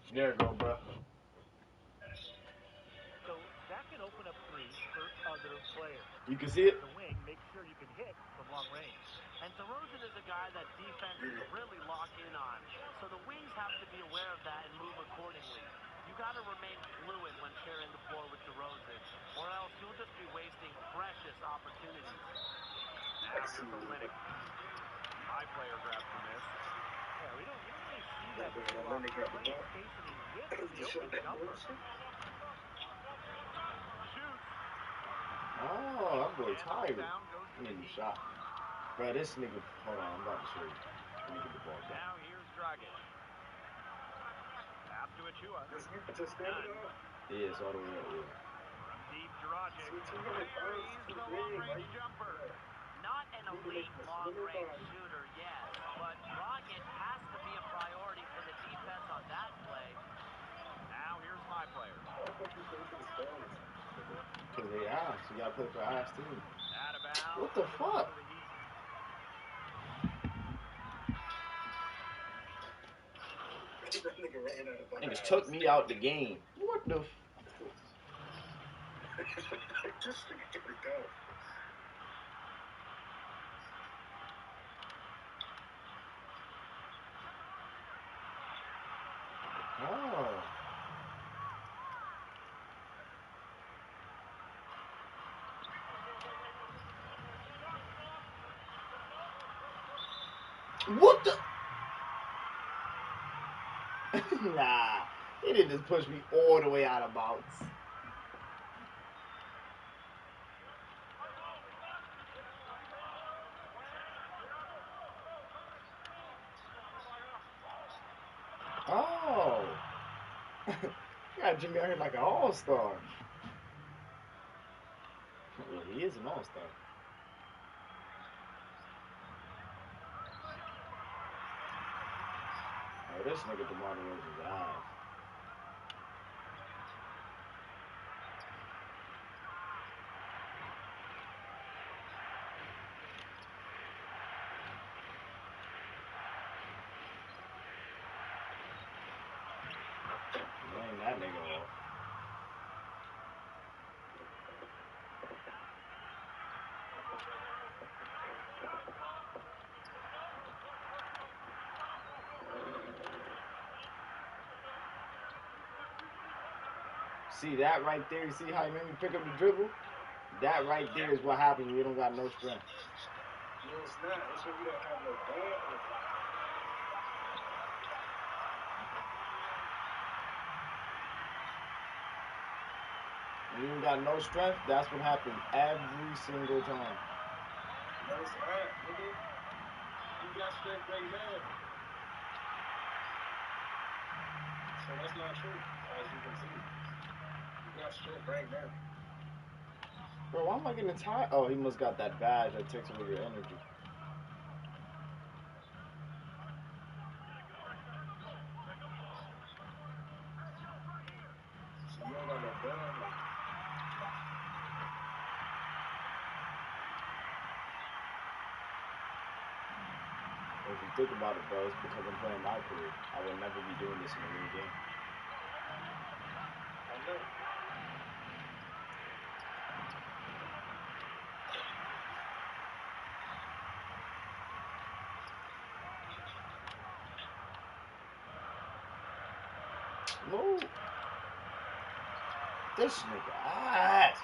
There you go, bro. So that can open up threes for other players. You can see As it. the wing, make sure you can hit from long range. And DeRozan is a guy that defenses really lock in on. So the wings have to be aware of that and move accordingly. You got to remain fluid when sharing the floor with DeRozan, or else you'll just be wasting precious opportunities. Now here's Olynyk. My player grabs the miss. Yeah, we don't really see that too often. Playing space and he hits the open jumper. Shoots. Oh, that boy And the tired. rebound goes to the Nigga Heat. shot. Bro, this nigga. Hold on, I'm about to show you. Let me get the ball back. Now here's Dragic. Pass to Achua. Yeah, it's all the way up. Yeah. From deep, Dragic buries the long-range jumper. Not an elite long-range shooter, yes, but Dragic has to be a priority for the defense on that play. Now here's my player. Cause they ass. You gotta play for ass too. Out of bounds. What the Rebound fuck? to the Heat. Niggas took me out the game. What the? Oh. What the? Nah. He didn't just push me all the way out of bounds. Oh. Got Jimmy out here like an all-star. Well, he is an all-star. Oh, this nigga DeMar DeRozan's ass. Laying that nigga off. See that right there? You see how he made me pick up the dribble? That right there is what happens when you don't got no strength. No, it's not. It's when you don't have no bandwidth. When you don't got no strength, that's what happens every single time. No, it's not, nigga. You got strength right now. So that's not true, as you can see. You got strength right now. Bro, why am I getting tired? Oh, he must got that badge that takes away your energy. So you don't got no bandwidth. If you think about it, bro, it's because I'm playing my career. I would never be doing this in a real game. I know. No. This nigga ass.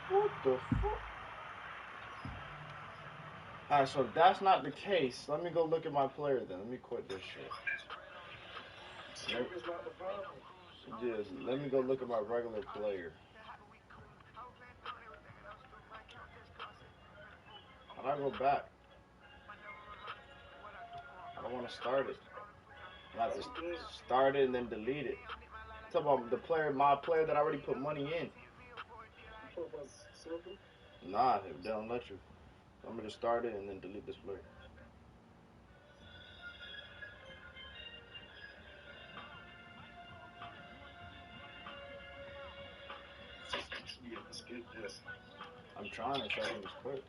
What the fuck? Alright, so if that's not the case, let me go look at my player then. Let me quit this shit. Strength is not the problem. Yeah, let me go look at my regular player. How do I go back? I don't want to start it. I have to start it and then delete it. Talk about the player, my player that I already put money in. Nah, they don't let you. I'm gonna just start it and then delete this player. Skip this. I'm trying to show him this quick.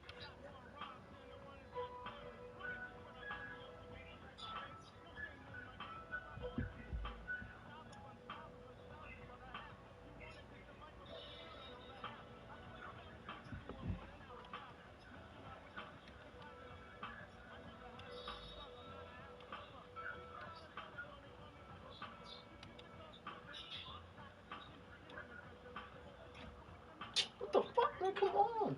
What the fuck, man? Come on.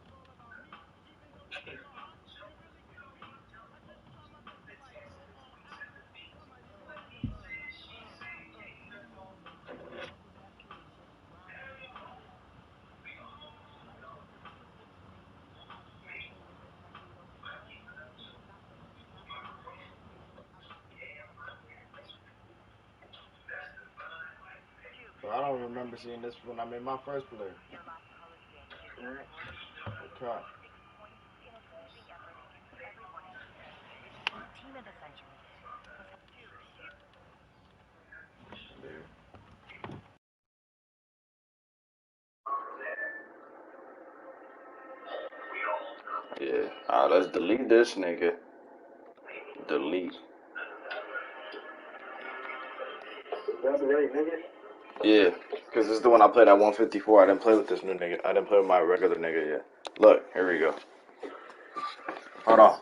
But I don't remember seeing this when I made my first play. Okay. Yeah. Alright, let's delete this nigga. Delete. That's the right nigga. Yeah, because this is the one I played at 154. I didn't play with this new nigga. I didn't play with my regular nigga yet. Look, here we go. Hold on.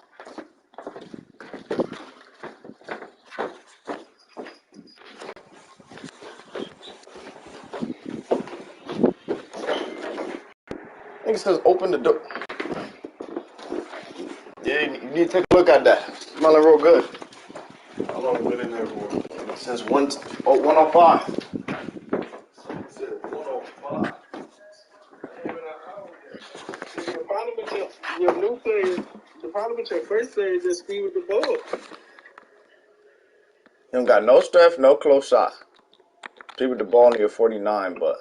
Nigga says open the door. Yeah, you need to take a look at that. Smelling real good. How long you been in there for? Since 105. Said 105. The problem with your new player, the problem with your first player is just speed with the ball. He don't got no strength, no close shot. Speed with the ball near 49, but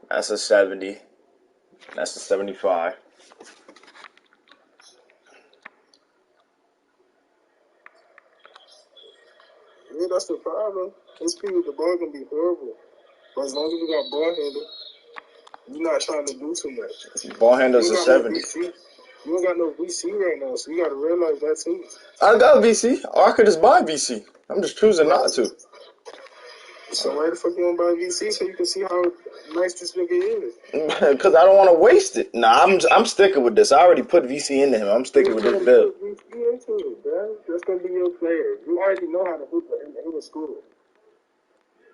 that's a 70. That's a 75. Yeah, that's the problem. His speed with the ball can be horrible. But as long as you got ball handle, you're not trying to do too much. Ball handles a 70. You don't got no VC right now, so you got to realize that too. I got VC, or I could just buy VC. I'm just choosing not to. So why the fuck you don't buy VC so you can see how nice this nigga is? Because I don't want to waste it. Nah, I'm sticking with this. I already put VC into him. I'm sticking with this build. Put VC into it, bro. That's gonna be your player. You already know how to hoop in the school.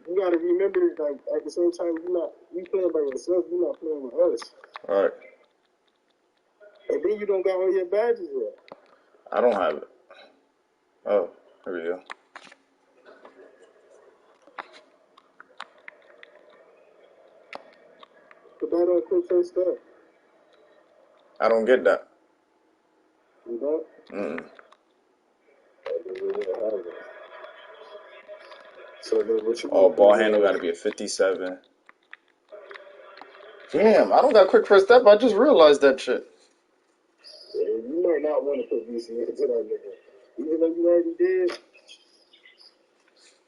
You gotta remember, like at the same time, you playing by yourself. You're not playing with us. All right. And then you don't got all your badges yet. I don't have it. Oh, here we go. Put that on quick first step. I don't get that. You don't? Mm-mm. So then what you Oh, ball handle got to be a 57. Damn, I don't got quick first step. I just realized that shit. Yeah, you might not want to put VC into that nigga. Even though you already did,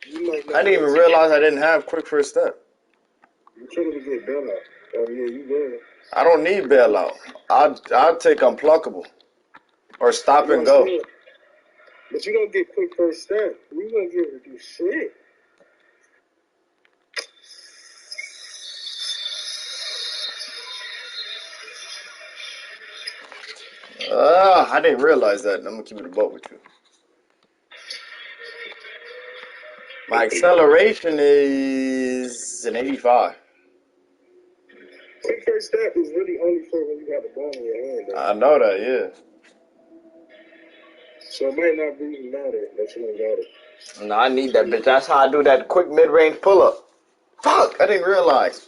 you might not. I didn't even realize I didn't have quick first step. You can't even get bailout. Oh yeah, you did. I don't need bailout. I'll take unpluckable. Or stop and go. But you don't get quick first step. You gonna get to do shit. I didn't realize that. I'm going to keep it a buck with you. My acceleration is an 85. Quick first step is really only for when you got the ball in your hand. Though. I know that, yeah. So it might not really matter that you don't got it. No, I need that bitch. That's how I do that quick mid-range pull-up. Fuck, I didn't realize.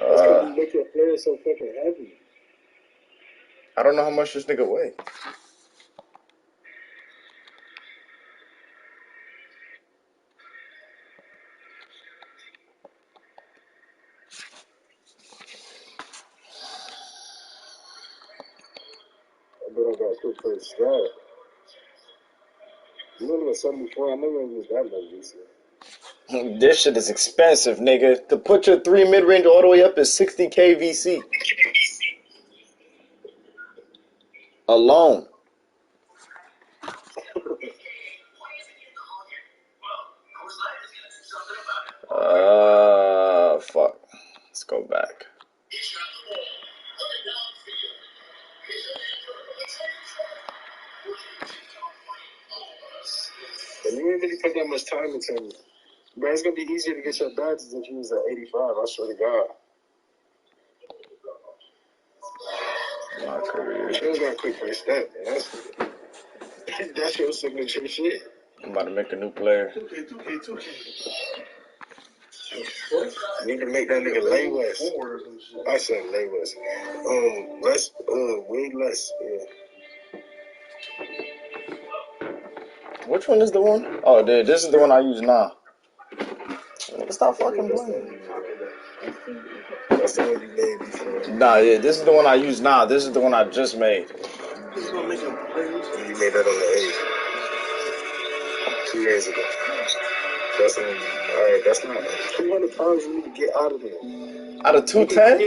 That's because you make your players so fucking heavy. I don't know how much this nigga weigh. I bet I got quick first step. You only at 74. I know you ain't use that much this year. This shit is expensive, nigga. To put your 3 mid-range all the way up is 60K VC. Alone. Fuck. Let's go back. And you ain't really put that much time into it. But it's gonna be easier to get your badges if you was at 85. I swear to God. My career. You still got quick first step, man. That's your signature shit. I'm about to make a new player. I need to make that nigga lay less. I said lay less. Less, way less. Yeah. Which one is the one? Oh, dude, this is the one I use now. Nigga, stop fucking playing. That's the one you made before. Nah, yeah, this is the one I use now. This is the one I just made. You made that on the 8th. 2 years ago. That's the one. Alright, that's not 200 pounds you need to get out of there. Out of 210?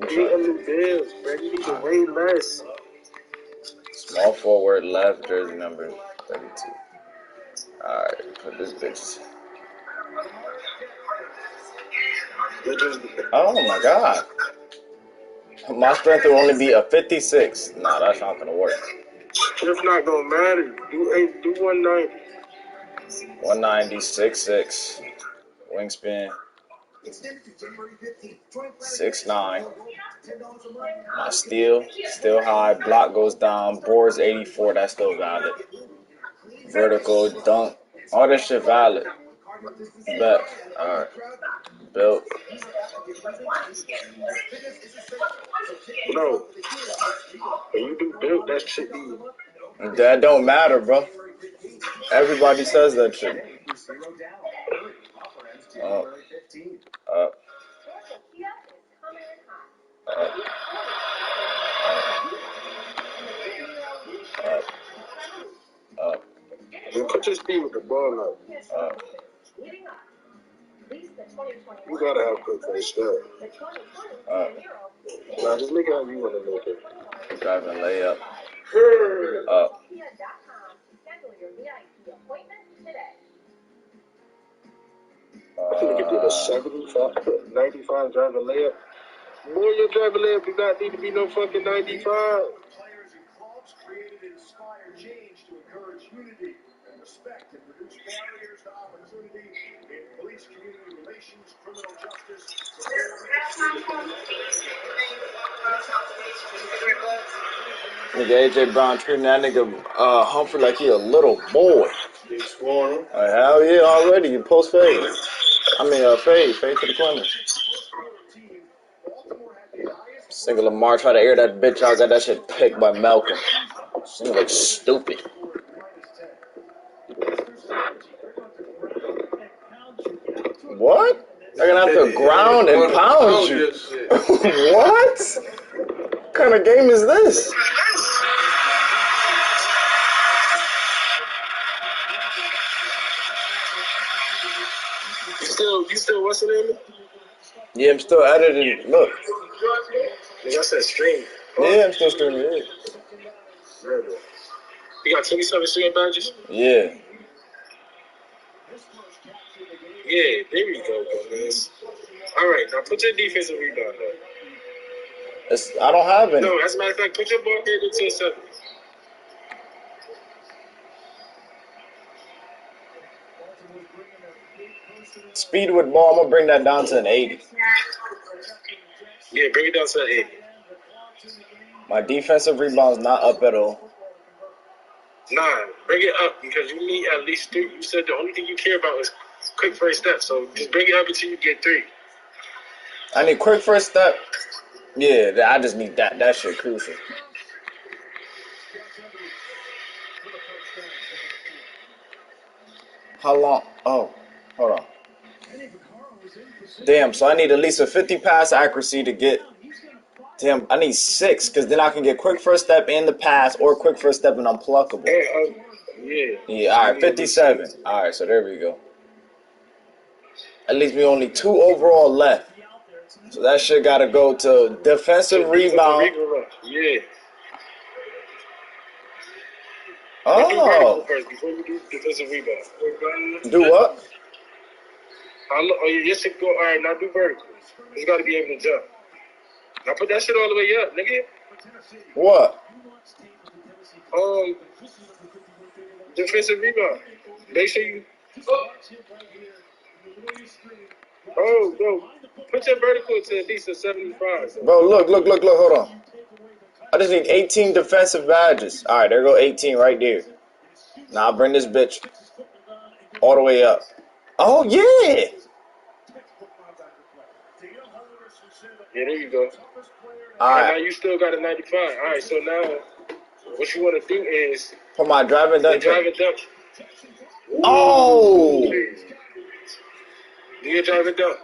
Get a new bills, bro. You need to weigh less. Small forward, left, jersey number 32. Alright, put this bitch. Oh my god. My strength will only be a 56. Nah, that's not gonna work. It's not gonna matter. Do 190. 190, 6'6". Wingspan. 6'9". My steal, still high. Block goes down. Boards 84. That's still valid. Vertical, dunk. All this shit valid. Bet. Alright. Built. No. When you do build, that shit be. That don't matter, bro. Everybody says that shit. Up. Up. Up. Up. Up. You put your speed with the ball up. Up. You gotta have quick first step. Up. Nah, just make it how you wanna make it. Driving layup. Up. I think you did a 75, 95 driving layup. Boy, your driving layup do not need to be no fucking 95. Players and clubs created and inspired change to encourage unity and respect and reduce barriers to opportunity in police, community relations, criminal justice. Nigga AJ Brown treating that nigga Humphrey like he a little boy. Hell yeah, already. You post fade. Fade to the corner. Single Lamar try to air that bitch out. Got that shit picked by Malcolm. Seems like stupid. What? They're gonna have to ground and pound you. What? What kind of game is this? You still what's the name? Yeah, I'm still editing. Look. Nigga, I said stream. Yeah, I'm still streaming. Yeah. You got 27 stream badges? Yeah. Yeah, there we go, guys. All right, now put your defensive rebound up. I don't have any. No, as a matter of fact, put your ball handle to a 7. Speed with ball, I'm gonna bring that down to an 80. Yeah, bring it down to an 80. My defensive rebound's not up at all. Nah, bring it up because you need at least 3. You said the only thing you care about is quick first step, so just bring it up until you get 3. I need quick first step. Yeah, I just need that. That shit crucial. How long? Oh, hold on. Damn, so I need at least a 50 pass accuracy to get Damn, I need 6 because then I can get quick first step in the pass or quick first step and unpluckable. Yeah. Yeah, all right, 57. All right, so there we go. That leaves me only 2 overall left. So that shit got to go to defensive rebound. Yeah. Oh. First before you do defensive rebound. Do what? Yes, it go. All right, now do vertical. He's got to be able to jump. Now put that shit all the way up, nigga. What? Defensive rebound. Make sure you. Oh, bro. Put your vertical to at least a 75. So. Bro, look, hold on. I just need 18 defensive badges. All right, there go 18 right there. Now I'll bring this bitch all the way up. Oh, yeah. Yeah, there you go. All right. Now you still got a 95. All right, so now what you want to do is put my driving dunk. Driving dunk. Oh. Do your driving dunk.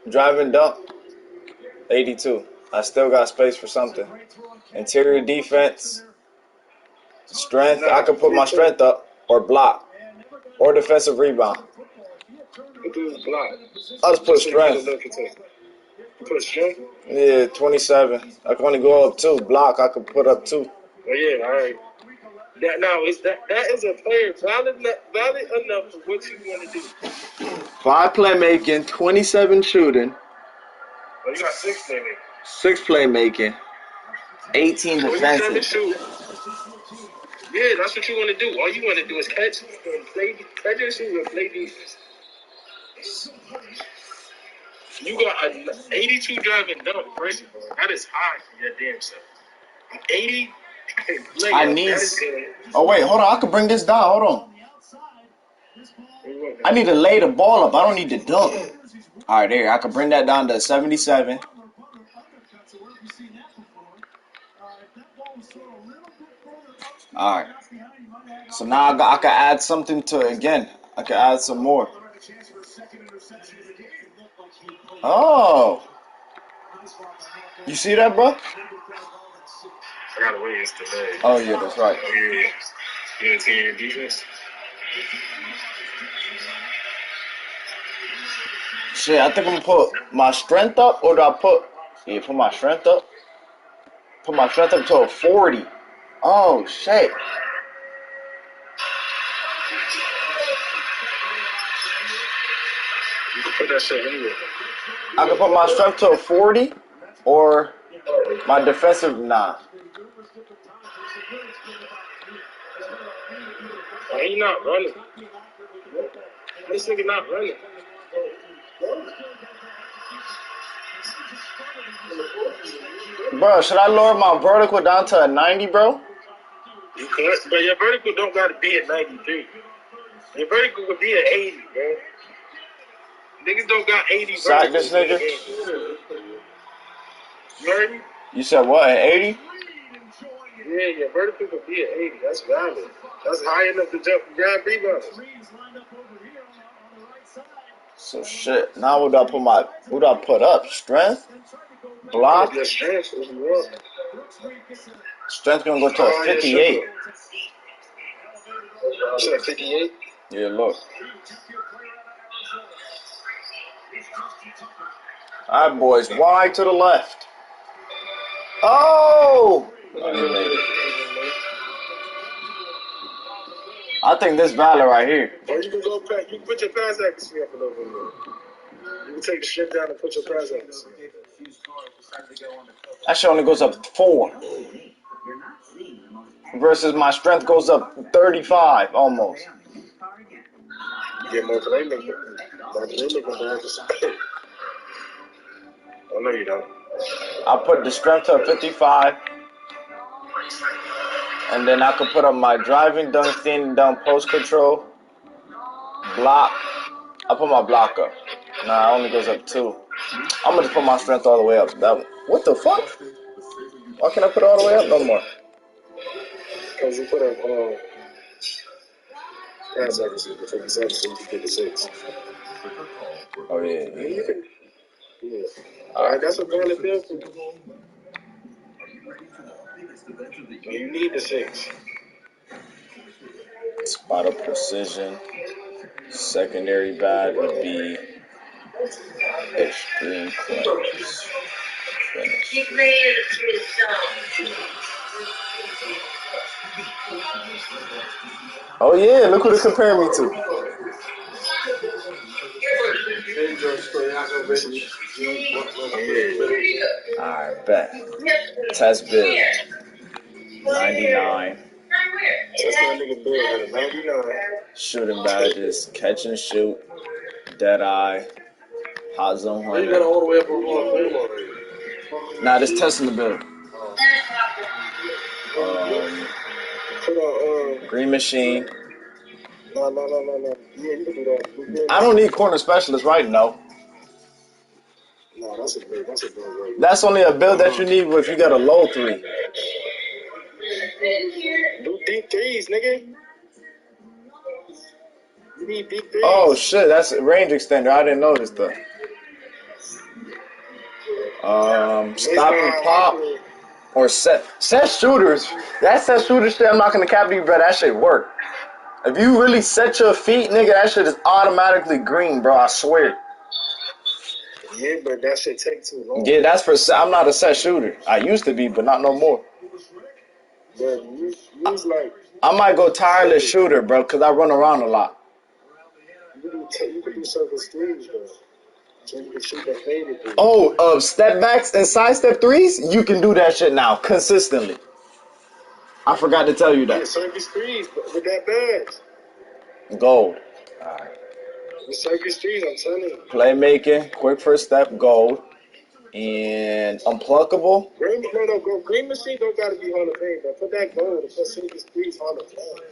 Driving dunk. 82. I still got space for something. Interior defense. Strength. I can put my strength up or block or defensive rebound. Block. I'll just put strength. Put strength? Yeah, 27. I can only go up 2. Block, I can put up 2. Oh yeah, all right. Now is that is a player valid enough for what you want to do? 5 playmaking, 27 shooting. Oh, you got 6 playmaking. 6 playmaking, 18 defensive. Yeah, that's what you want to do. All you want to do is catch and play your shoot and play defense. You got an 82 driving dunk, first of all. That is high for your damn self. 80. I need. Oh wait, hold on. I can bring this down. Hold on. I need to lay the ball up. I don't need to dunk. All right, there. I can bring that down to 77. All right. So now I can add something to it again. I can add some more. Oh. You see that, bro? I gotta wait. It's delayed. Oh yeah, that's right. Oh yeah. You interior defense. Shit, I think I'm gonna put my strength up, or do I put my strength up? Put my strength up to a 40. Oh shit. You can put that shit anywhere. I can put my strength to a 40, or my defensive He not running. This nigga not running. Bro, should I lower my vertical down to a 90, bro? You could, but your vertical don't gotta be at 93. Your vertical could be at 80, bro. Niggas don't got 80 verticals. Sack this nigga. You heard me? You said what, at 80? Yeah, your vertical could be at 80. That's valid. That's high enough to jump and grab rebounds. So shit. Now what do I put up? Strength? Block? Your strength is more. Strength gonna go to a 58. You said 58? Yeah, look. Alright, boys. Wide to the left. Oh! I think this valid right here. Or you can go back. You can put your pass accuracy up a little bit more. You can take the strength down and put your pass accuracy. That shit only goes up 4. Versus my strength goes up 35 almost. You get more playmaking. More playmaking badges. Oh, no, you don't. I'll put the strength to 55. And then I could put up my driving dunk, thin dunk, post control, block. I'll put my block up. Nah, it only goes up 2. I'm gonna just put my strength all the way up. What the fuck? Why can't I put it all the way up no more? Because you put up pass accuracy to 57, so you can get the 6. Oh yeah. Yeah. All right, that's a valid bill for you. You need the 6. Spot of precision. Secondary bad would be extreme clamps. Finish. Oh yeah, look who to compare me to. Alright, bet. Test build. 99. That's my nigga Bill at a 99. Shooting badges. Catch and shoot. Dead eye. Hot zone You got hunter. all the way up on film already. Nah, just testing the build. Put on, Green machine. no. Yeah, you can do that. I don't need corner specialist right now. No, that's a big right. That's only a build that you need if you got a low 3. Do deep threes, nigga. You need deep threes. Oh shit, that's a range extender. I didn't notice that. Stop and pop or set shooters. That set shooter shit, I'm not gonna cap you, bro. That shit work. If you really set your feet, nigga, that shit is automatically green, bro. I swear. Yeah, but that shit take too long. Yeah, that's for. I'm not a set shooter. I used to be, but not no more. Yeah, you like. I might go tireless shooter, bro, because I run around a lot. You can do surface threes, though. So you can shoot that faded thing. Oh, step backs and side step threes, you can do that shit now consistently. I forgot to tell you Yeah, that. surface threes, but with that badge. Gold. All right. With surface threes, I'm telling you. Playmaking, quick first step, gold, and unpluckable. Green machine don't gotta be Hall of Fame, but put that gold and put surface threes Hall of Fame.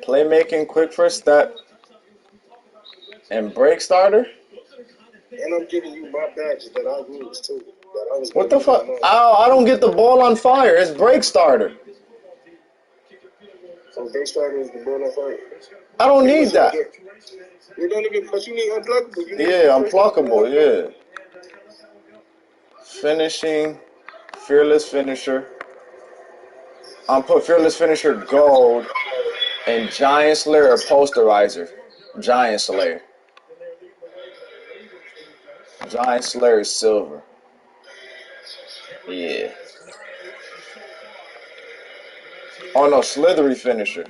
Playmaking, quick first step, and break starter. And I'm giving you my badges that I use too. That I was What the fuck? I don't get the ball on fire. It's break starter. So break starter is the ball on fire. I don't need that. You don't even, because you need unpluckable. Yeah, unpluckable, yeah. Finishing, fearless finisher. I'm put fearless finisher gold and giant slayer or posterizer. Giant slayer. Giant slayer is silver. Yeah. Oh no, slithery finisher.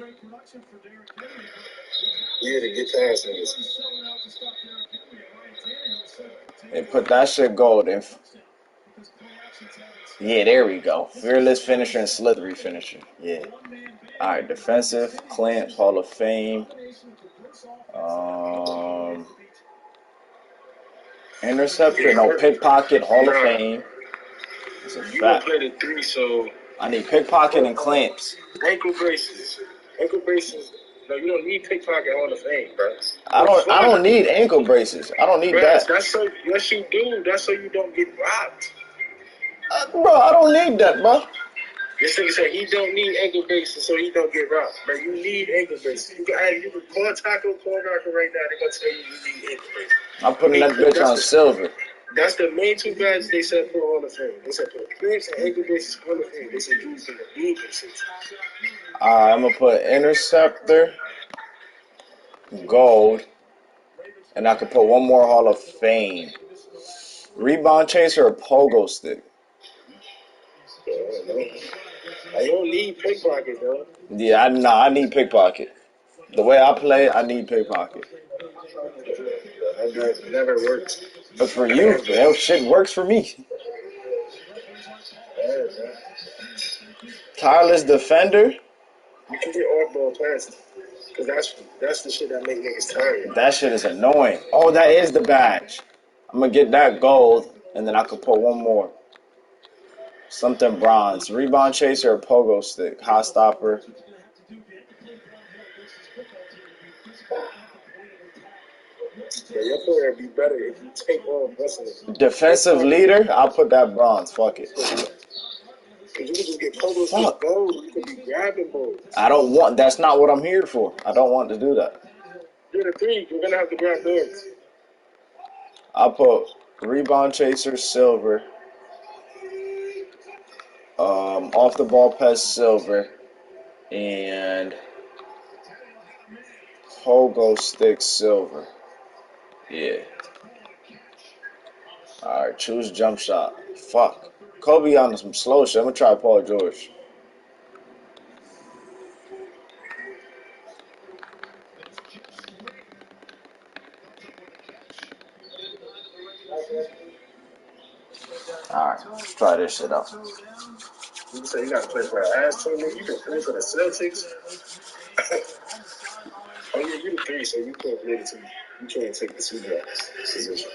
Yeah, to get past niggas. They put that shit gold in. Yeah, there we go. Fearless finisher and slithery finisher. Yeah. Alright, defensive, clamps, Hall of Fame. Interceptor, no, pickpocket, Hall of Fame. It's a You gonna fact. play the 3, so I need pickpocket and clamps. ankle braces. Ankle braces. No, you don't need pickpocket Hall of Fame, bro. I don't need ankle braces. I don't need that. That's so. Yes, you do. That's so you don't get robbed. Bro, I don't need that, bro. This nigga said he don't need ankle braces so he don't get robbed. But you need ankle braces. You can call Taco Cornrocker right now. They're gonna tell you need ankle braces. I'm putting that bitch on silver. That's the main 2 badges they said for Hall of Fame. They said for clamps and ankle braces Hall of Fame. They said use in the blue braces. I'm gonna put interceptor, gold, and I could put one more Hall of Fame. Rebound chaser or pogo stick. I don't need pickpocket, though. Yeah, I need pickpocket. The way I play, I need pickpocket. That never works. But for you, that shit works for me. Tireless defender. You can get off-ball passes. Because that's the shit that make niggas tired. That shit is annoying. Oh, that is the badge. I'm gonna get that gold, and then I could put one more. Something bronze. Rebound chaser or pogo stick. Hot stopper. Yeah, your player would be better if you take on wrestling. Defensive leader. I'll put that bronze. Fuck it. Because you can just get Pogo stick goals. You could be grabbing balls. I don't want. That's not what I'm here for. I don't want to do that. You're the three. You're gonna have to grab theirs. I'll put rebound chaser silver. Off the ball pass silver. And pogo stick silver. Yeah. Alright, choose jump shot. Fuck. Kobe on some slow shit. I'm gonna try Paul George. Alright, let's try this shit out. You say you gotta play for an ass team, nigga. You can play for the Celtics. Oh yeah, you the three, so you can't play the two. You can't take the two guys position.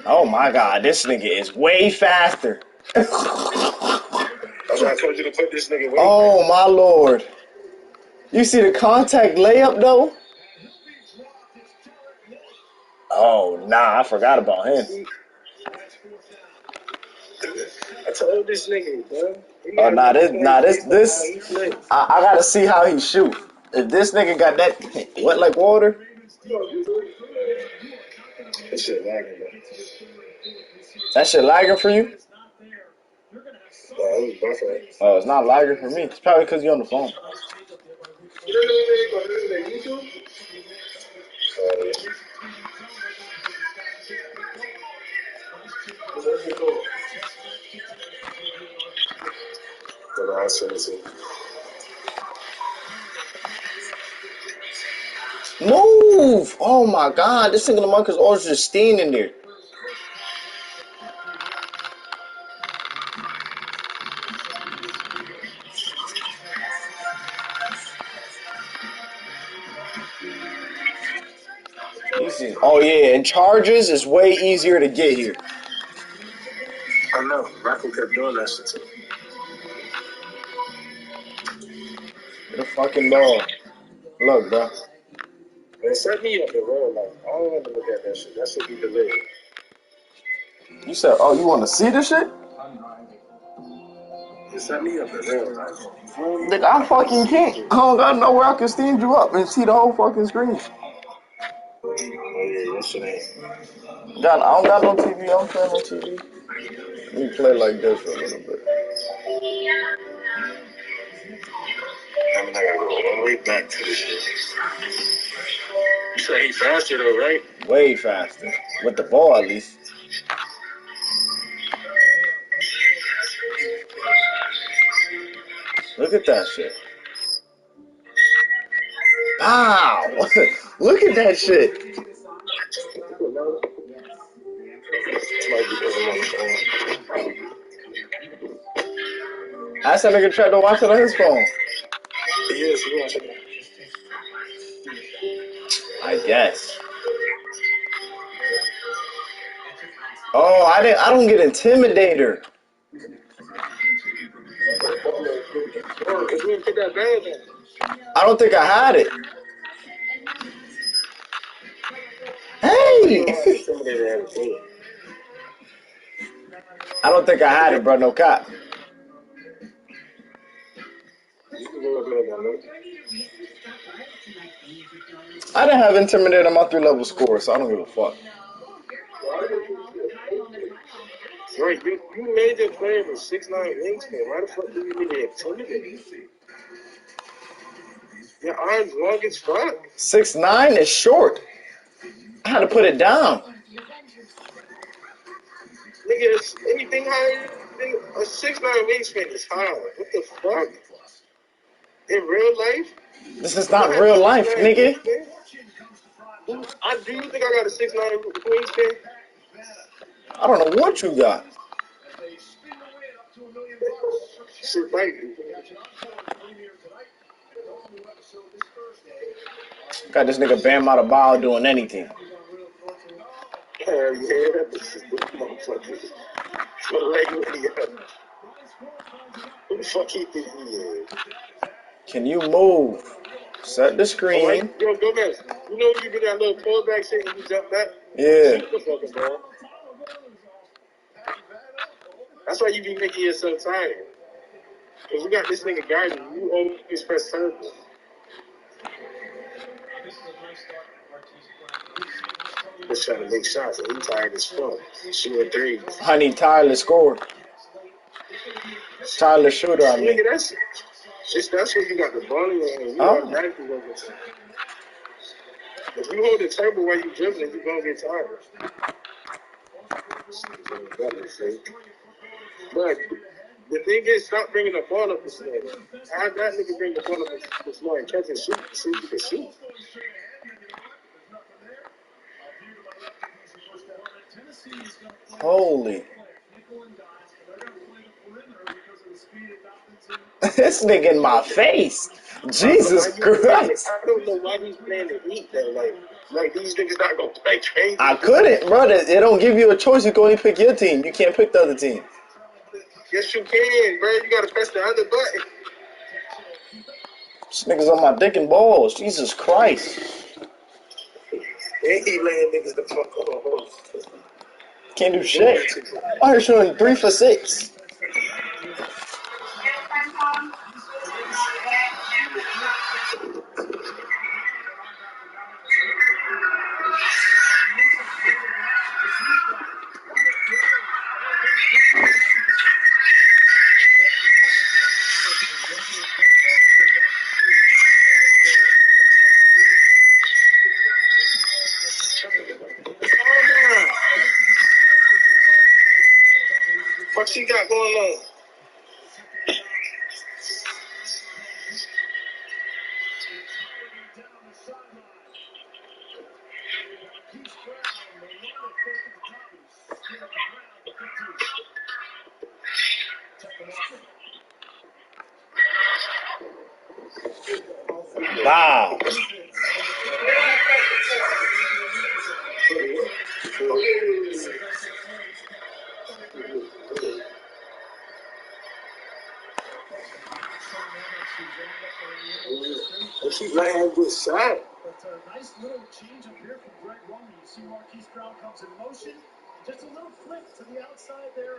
Oh my god, this nigga is way faster. That's why I told you to put this nigga away. Oh my lord. You see the contact layup though? Oh nah, I forgot about him. I told this nigga, bro. Oh nah, this. I gotta see how he shoot. If this nigga got that wet like water. That shit lagging, bro. That shit lagging for you? Oh, it was buffering. Oh, it's not lagging for me. It's probably because you're on the phone. I'll send it to you. Move! Oh my god, this nigga Marcus Aldridge is standing there. Easy. Oh yeah, and charges is way easier to get here. I know. Rocco kept doing that shit to me. Get a fucking ball. Look, bro. Man, set me up in real life. I don't want to look at that shit. That should be deleted. You said, oh, you want to see this shit? Set me up in real life. Nigga, I fucking can't. I don't got nowhere I can stand you up and see the whole fucking screen. Oh yeah, that shit ain't. I don't got no TV. I don't play no TV. Let me play like this for a little bit. I mean, I gotta go all the way back to this shit. You say he faster though, right? Way faster. With the ball, at least. Look at that shit. Wow! Look at that shit. Ask that nigga tried to watch it on his phone. Yes, he watching it. I guess. Oh, I don't get Intimidator. Oh, cause we didn't put that bad in. I don't think I had it. Hey! I don't think I had it, bro. No cap. I didn't have Intimidator on my 3-level score, so I don't give a fuck. Right, you made your player with 6'9" wingspan. Why the fuck do you need to intimidate? Your arm's long as fuck. 6'9" is short. I had to put it down. Nigga, anything higher than a 6'9" wingspan is high. What the fuck? In real life? This is not real life, nigga. Do you think I got a 6'9" wingspan? I don't know what you got. Shit, right. Got this nigga Bam out of ball doing anything. Hell yeah, this is the motherfucker. Who the fuck he think he is? Can you move? Set the screen. Right. Yo, Gomez, you know when you do that little pullback shit and you jump back? Yeah. Shoot the fucking ball. That's why you be making yourself tired. Because you got this nigga guarding you. You always press turbo. Just trying to make shots, and he tired as fuck. Shooting threes. I need tireless scorer. Tireless shooter, I mean. Nigga, that's when you got the ball in your hand. You Oh. automatically gonna get tired. If you hold the turbo while you dribbling, you gonna get tired. But the thing is, stop bringing the ball up the floor. Have that nigga bring the ball up the floor and catch and shoot. See if you can shoot. Holy. This nigga in my face. Jesus Christ. I don't know why he's playing the Heat though. Like these niggas not gonna play crazy. I couldn't, brother. It don't give you a choice. You can only pick your team. You can't pick the other team. Yes, you can, bro. You gotta press the other button. This nigga's on my dick and balls. Jesus Christ. And he laying niggas the fuck off. Can't do shit. I'm here shooting 3 for 6. What you got going on? Wow. She's letting him get shot. But a nice little change up here from Greg Roman. You see Marquise Brown comes in motion. Just a little flick to the outside there.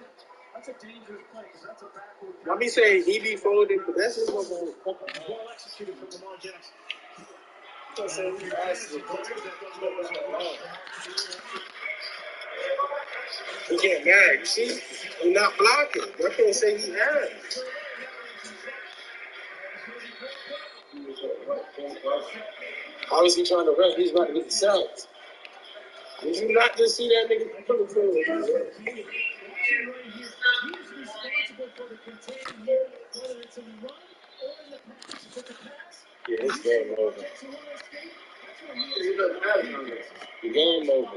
That's a dangerous play because that's a backward. I be saying he be folding, but that's his one. Well executed from Lamar Jackson. He get mad. You see? He's not blocking. I can't say he has. How is he trying to run? He's about to get the sacks. Did you not just see that nigga coming through? He is responsible for the containment here, whether it's in the run or in the pass. If it's a pass, Yeah, it's game over. Game over.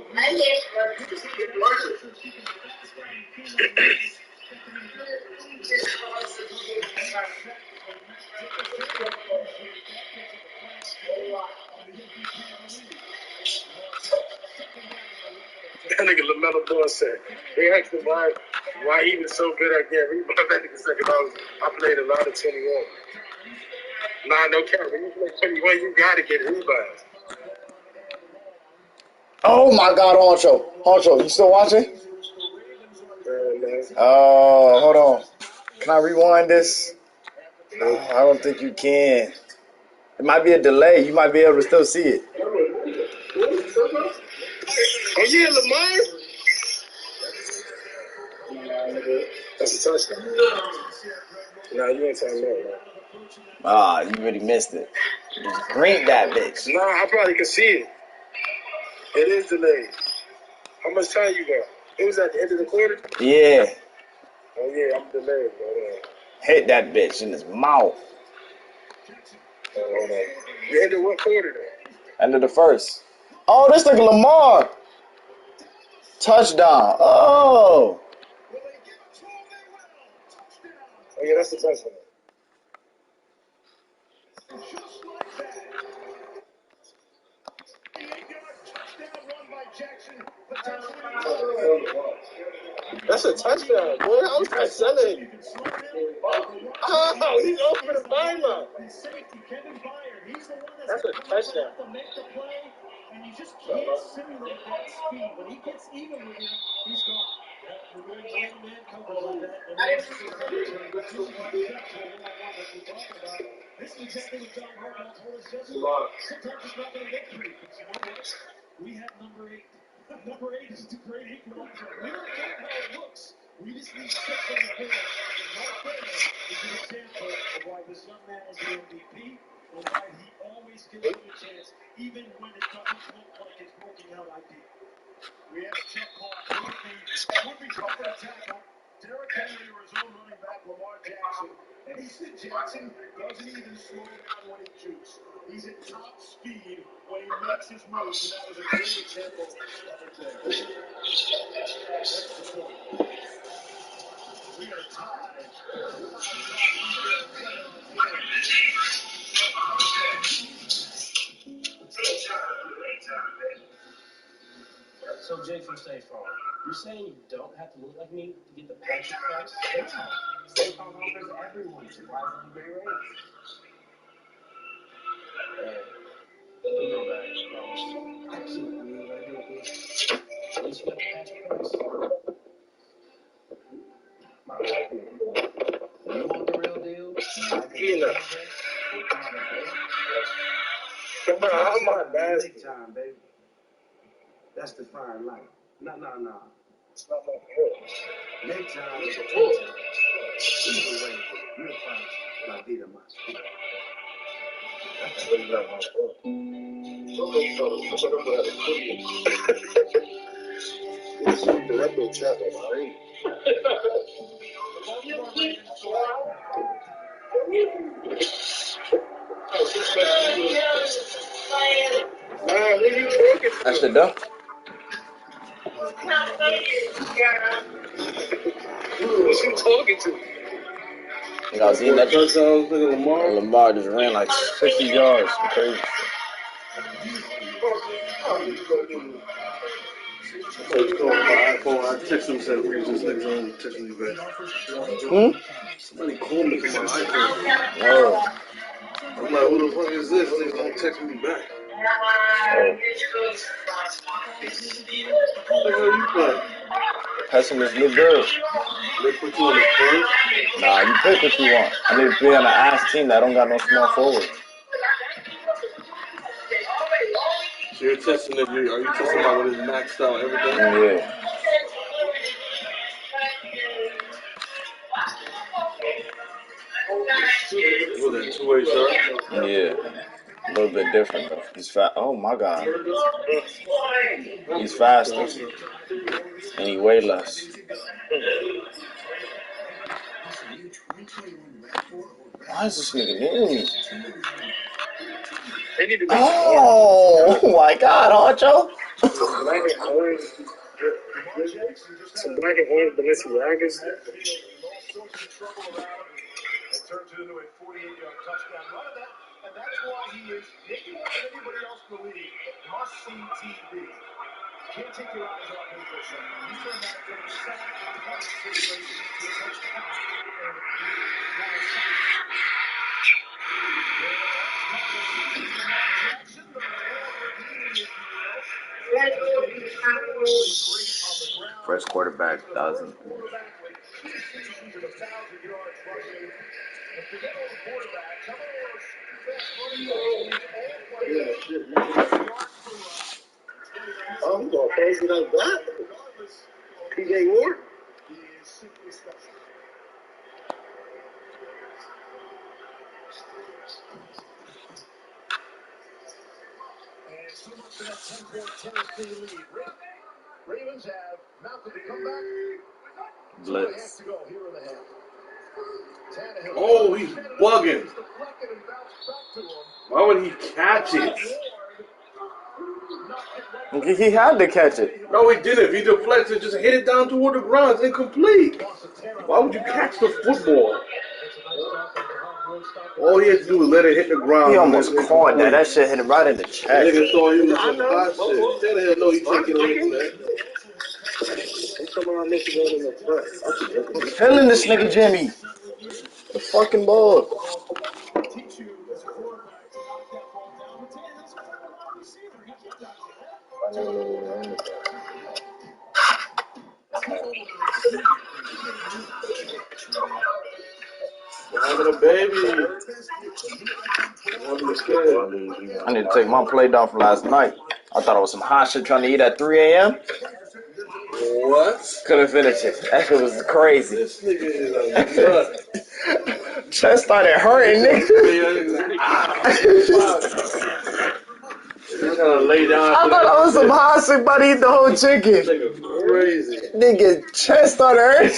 That nigga LaMelo Ball said, they asked him why he was so good at getting rebounds. That nigga said, I played a lot of 21. Nah, no cap. When you play 21, you gotta get rebounds. Oh my God, Honcho. Honcho, you still watching? Oh, hold on. Can I rewind this? No, I don't think you can. It might be a delay. You might be able to still see it. Oh yeah, Lamar. That's a touchdown. Nah, you ain't telling me that. Ah, you really missed it. Just green that bitch. Nah, I probably can see it. It is delayed. How much time you got? It was at the end of the quarter? Yeah. Oh yeah, I'm delayed, bro. Hit that bitch in his mouth. Hold on. You ended what quarter then? End of the first. Oh, this nigga Lamar. Touchdown. Oh. Oh yeah, that's the touchdown. That's a touchdown, boy. I was trying to sell it. Oh, he's over the byline. That's a touchdown. And you just can't simulate that speed. When he gets even with you, he's gone. man coverage like that, and then also coverage like that, you can affect the one-on-one like we're talking about. This is exactly what John Harbaugh told us yesterday. Sometimes it's not going to look pretty, but you know what? We have number 8. Number 8 is the great equalizer. We don't care how it looks. We just need 6 on the board. Right there is an example of why this young man is the MVP and why he always gives them a chance, even when it doesn't look like it's working out ideal. We had a check call. Would be tough for a tackle. Derrick Henry or his own running back, Lamar Jackson. And he said Jackson doesn't even slow down when he shoots. He's at top speed when he makes his moves, and that was a great example of it there. That's the point. We are tied. So, Jake from State Farm, you're saying you don't have to look like me to get the Patrick price? State Farm offers everyone surprisingly great rates. You know that, I can't believe I do this. At least you got the Patrick price. You want the real deal? Come on, how my bad? Big time, baby. That's the fine line. Nah. It's not my fault. Big time is a full time. Either way, you're fine. La vida más. That's really not my fault. That bitch out of my ring. That's the dunk. Who's you talking to? You guys seen that? Touchdowns, nigga, Lamar. Lamar just ran like 60 yards. Crazy. I text him, said, where's this nigga's on? Text me back. Somebody called me from my iPhone. Oh. I'm like, who the fuck is this? Nigga don't text me back. What the hell you playing? Pessimist New Bird. They put you on the first? Nah, you pick what you want. I need to be on an ass team that don't got no small forward. So you're testing if you are you testing about what is maxed out everything? Yeah. Was that two-way shot? Yeah. A little bit different though. He's fast. Oh my god. He's faster. And he way less. Why is this nigga hitting me? Oh my god, Archo. Some black and orange Balenciagas. It turns it into a 48-yard touchdown run of that, and that's why he is maybe more than anybody else in the league must-see TV. Can't take your eyes off him for a second. You turn that from a sack punt situation into a touchdown. First quarterback, 1,000. Oh, you gonna fancy like that? PJ Ward? He is simply special. And so much for that 10-point Tennessee lead. Ravens have mounted the comeback. Blitz. To go here in the half. Oh, he's bugging. Why would he catch it? He had to catch it. No, he didn't. If he deflected, just hit it down toward the ground. It's incomplete. Why would you catch the football? All he had to do was let it hit the ground. He almost caught that. That shit hit him right in the chest. Nigga thought he was some hot shit. Tannehill know he can't get away from that. Killing this nigga Jimmy. The fucking ball. Having a baby. Having a kid. I need to take my plate down from last night. I thought it was some hot shit trying to eat at 3 a.m. What? Couldn't finish it. That shit was crazy. This nigga is a nut. Chest started hurting, nigga. You gotta lay down. I thought I was some hot shit about to eat the whole chicken. Nigga crazy. Nigga, chest started hurting.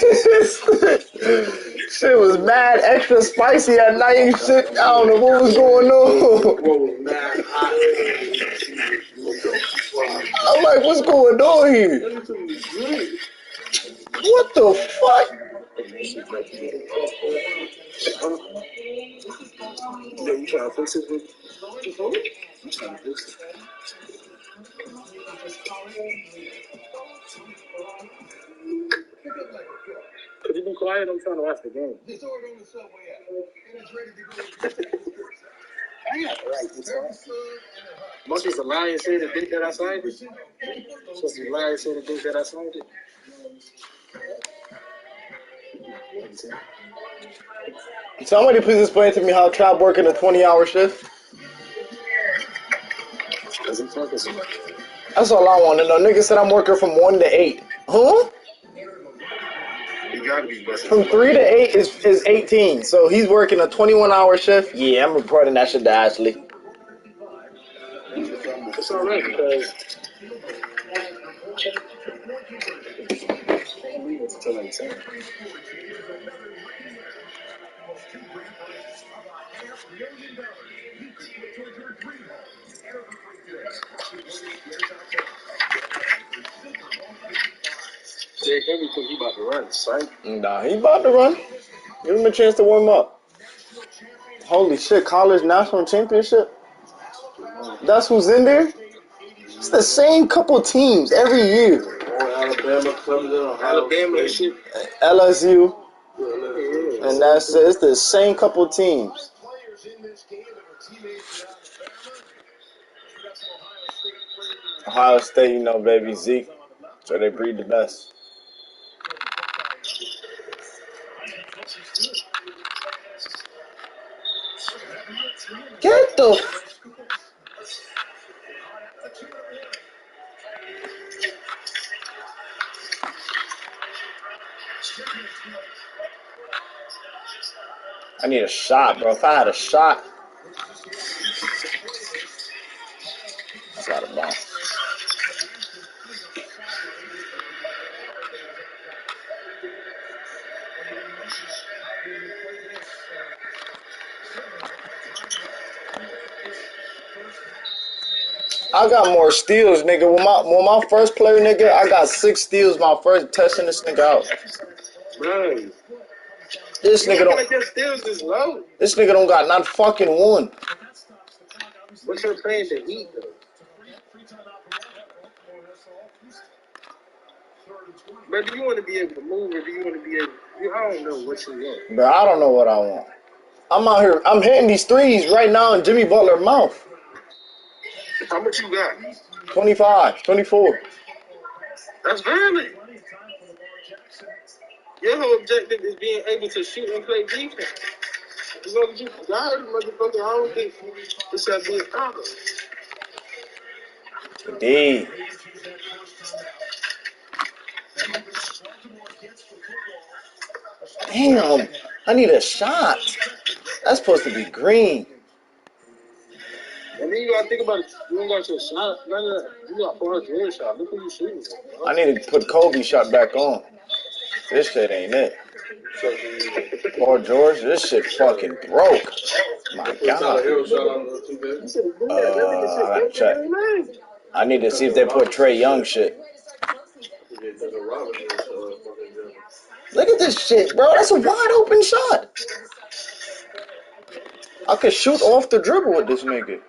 Shit was mad extra spicy at night and shit. I don't know what was going on. Bro was mad hot. I'm like, what's going on here? What the fuck? Yeah, you trying to fix it? You trying to fix it? Could you be quiet? I'm trying to watch the game. Must be the Lions say the day that I signed it. Supposed to be Lions say the day that I signed it. Somebody please explain to me how Trap working a 20-hour shift. Doesn't focus on That's all I want to know. Nigga said I'm working from 1 to 8. Huh? You gotta be busting. From 3 to 8 is 18. So he's working a 21-hour shift. Yeah, I'm reporting that shit to Ashley. It's alright because until like 10. Jake Henry think he about to run, right? Nah, he about to run. Give him a chance to warm up. Holy shit, college national championship? That's who's in there? It's the same couple teams every year. Alabama, Clemson, Alabama and shit. LSU. And that's it. It's the same couple teams. Ohio State, you know, baby, Zeke. So they breed the best. Get the... I need a shot, bro. If I had a shot... That's out of bounds. I got more steals, nigga. When my first player, nigga, I got 6 steals my first testing this nigga out. Right. This nigga don't... Like your steals is low. This nigga don't got not fucking one. What's your plan to eat though? But do you want to be able to move or do you want to be able I don't know what you want. Bro, I don't know what I want. I'm out here. I'm hitting these threes right now in Jimmy Butler's mouth. How much you got? 25, 24. That's valid. Your whole objective is being able to shoot and play defense. As long as you got it, motherfucker, I don't think it's that being problem. D. Damn, I need a shot. That's supposed to be green. And then you gotta think about it. You don't got your shot. None of that. You got Paul George shot. Look who you shooting for. I need to put Kobe shot back on. This shit ain't it. Paul George, this shit fucking broke. My God. I gotta check. I need to see if they put Trey Young shit. Look at this shit, bro. That's a wide open shot. I could shoot off the dribble with this nigga.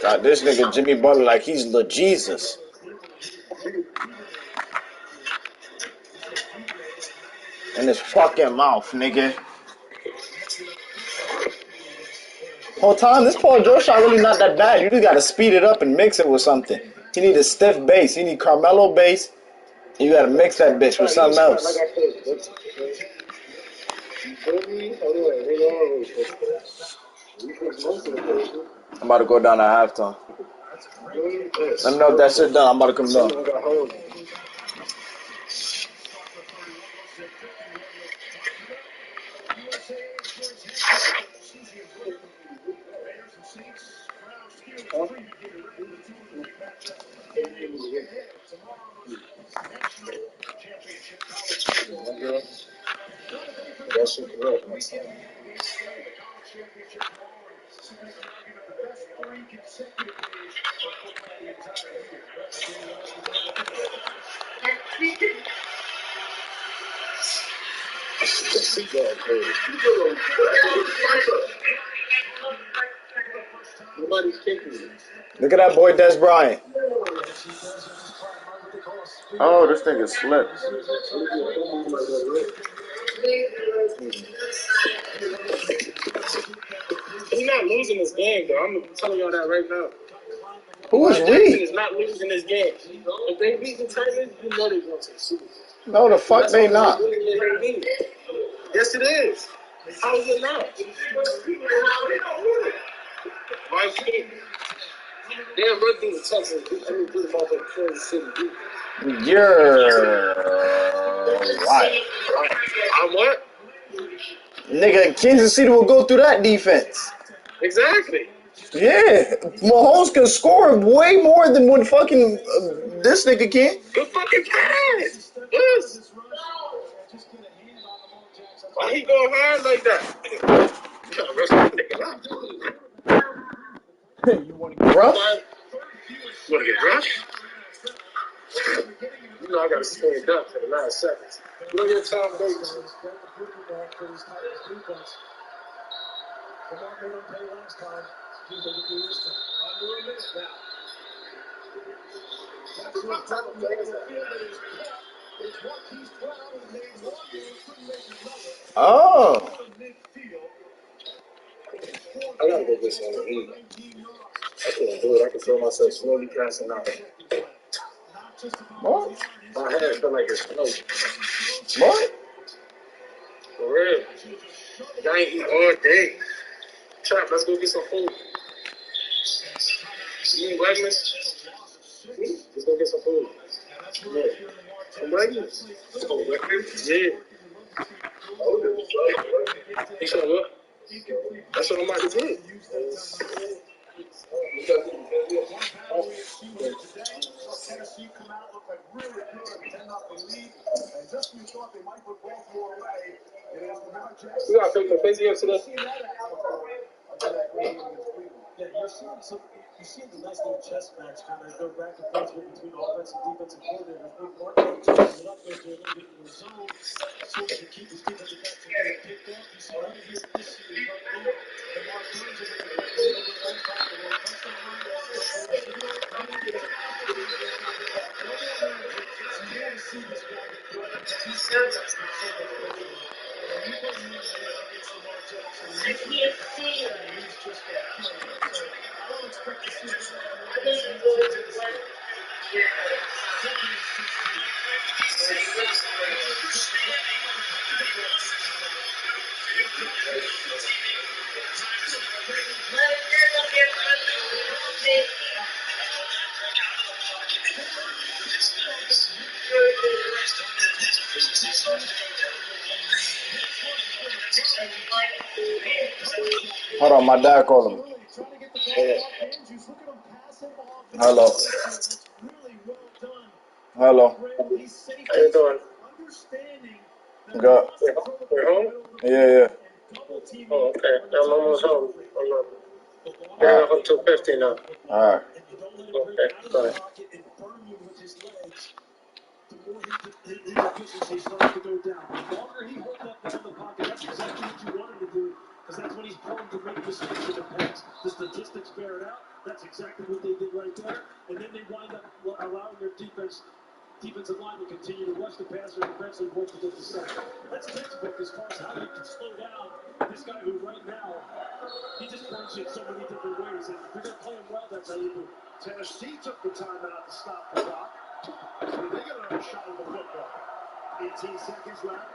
Got this nigga Jimmy Butler like he's the Jesus. In his fucking mouth, nigga. Whole time, this Paul George shot really not that bad. You just gotta speed it up and mix it with something. You need a stiff bass. You need Carmelo bass. You gotta mix that bitch with something else. Like I said, you feel me? I'm about to go down at halftime. Let me know if that shit done. I'm about to come down. That's correct. Nobody's kicking you. Look at that boy, Des Bryant. Oh, this thing is slipped. He's not losing this game, though. I'm telling y'all that right now. Who is Jackson we? is not losing this game. If they beat the Titans, you know they're going to the Super Bowl. No, the fuck they not. Yes, it is. How is it not? Why can't they're running the Texans? I mean, this motherfucker Kansas City beat. You're right. I'm what? Nigga, Kansas City will go through that defense. Exactly. Yeah. Mahomes can score way more than what fucking this nigga can. Good fucking pass. Yes. Why he go hard like that? You gotta rush that nigga out. You want to get rough? You want to get rushed? You know I got to stand up for the last seconds. Look at Tom Davis. Oh. I gotta go get some heat. I couldn't do it. I could feel myself slowly passing out. What? My head felt like it's snow. What? For real. I ain't eat all day. Trap, let's go get some food. You eat Wegmans? Let's go get some food. Yeah. Some Wegmans? Oh, Wegmans? Yeah. You said what? That's what I'm about to do. We got to take the physio today. Yeah, you're seeing the nice little chess match kind of go back and forth between offensive and defensive coordinators. Big Mark changes it up there to a little bit in the zone, so he can keep his defensive backs from getting picked off. You see right here this series right now, the Mark Burns is in the great lead over the left tackle, the touchdown line. You want to see this guy get thrown. He's so much and you put him in there against Lamar Jackson. He's just going to kill him. So I don't expect to see him more than 18 to the second. Second and 16. Hold on, my dad called him. Hello. Hello. How you doing? Good. You're home? Yeah. Oh, okay. I'm almost home. Getting up until 50 now. All right. Okay, sorry. The more his efficiency starts to go down. The longer he holds up down the pocket, that's exactly what you want him to do, because that's when he's prone to make mistakes in the past. The statistics bear it out. That's exactly what they did right there. And then they wind up allowing their defensive line to continue to rush the passer and eventually force to get the sack. That's textbook as far as how you can slow down This guy who right now, he just plays it so many different ways. And if you're going to play him well, that's how you do it. Tennessee took the timeout to stop the clock. So they got another shot at the football. 18 seconds left.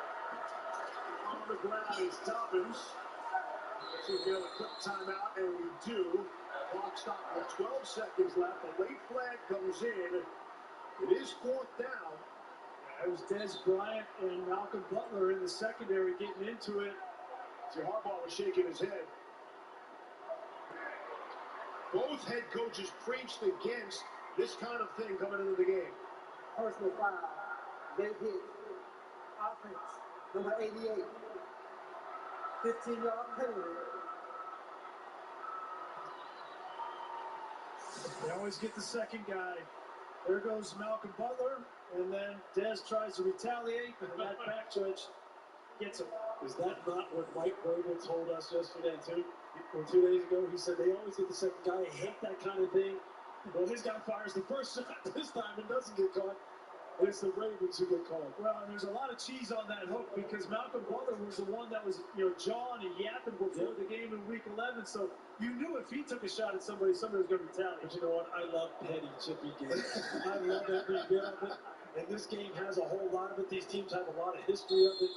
On the ground is Dobbins. See if we have a quick timeout, and we do. Clock stopped with 12 seconds left. A late flag comes in. It is 4th down. It was Dez Bryant and Malcolm Butler in the secondary getting into it. See, Harbaugh was shaking his head. Both head coaches preached against this kind of thing coming into the game. Personal foul. Late hit. Offense. Number 88. 15-yard penalty. They always get the second guy. There goes Malcolm Butler, and then Dez tries to retaliate, and that back judge gets him. Is that not what Mike Vrabel told us yesterday, too? Or 2 days ago? He said they always get the second guy. I hate that kind of thing. Well, his guy fires the first shot this time and doesn't get caught. And it's the Ravens who get called. Well, and there's a lot of cheese on that hook because Malcolm Butler was the one that was, jawing and yapping before the game in Week 11. So you knew if he took a shot at somebody was going to retaliate. But you know what? I love petty, chippy games. I love every bit of it. And this game has a whole lot of it. These teams have a lot of history of it.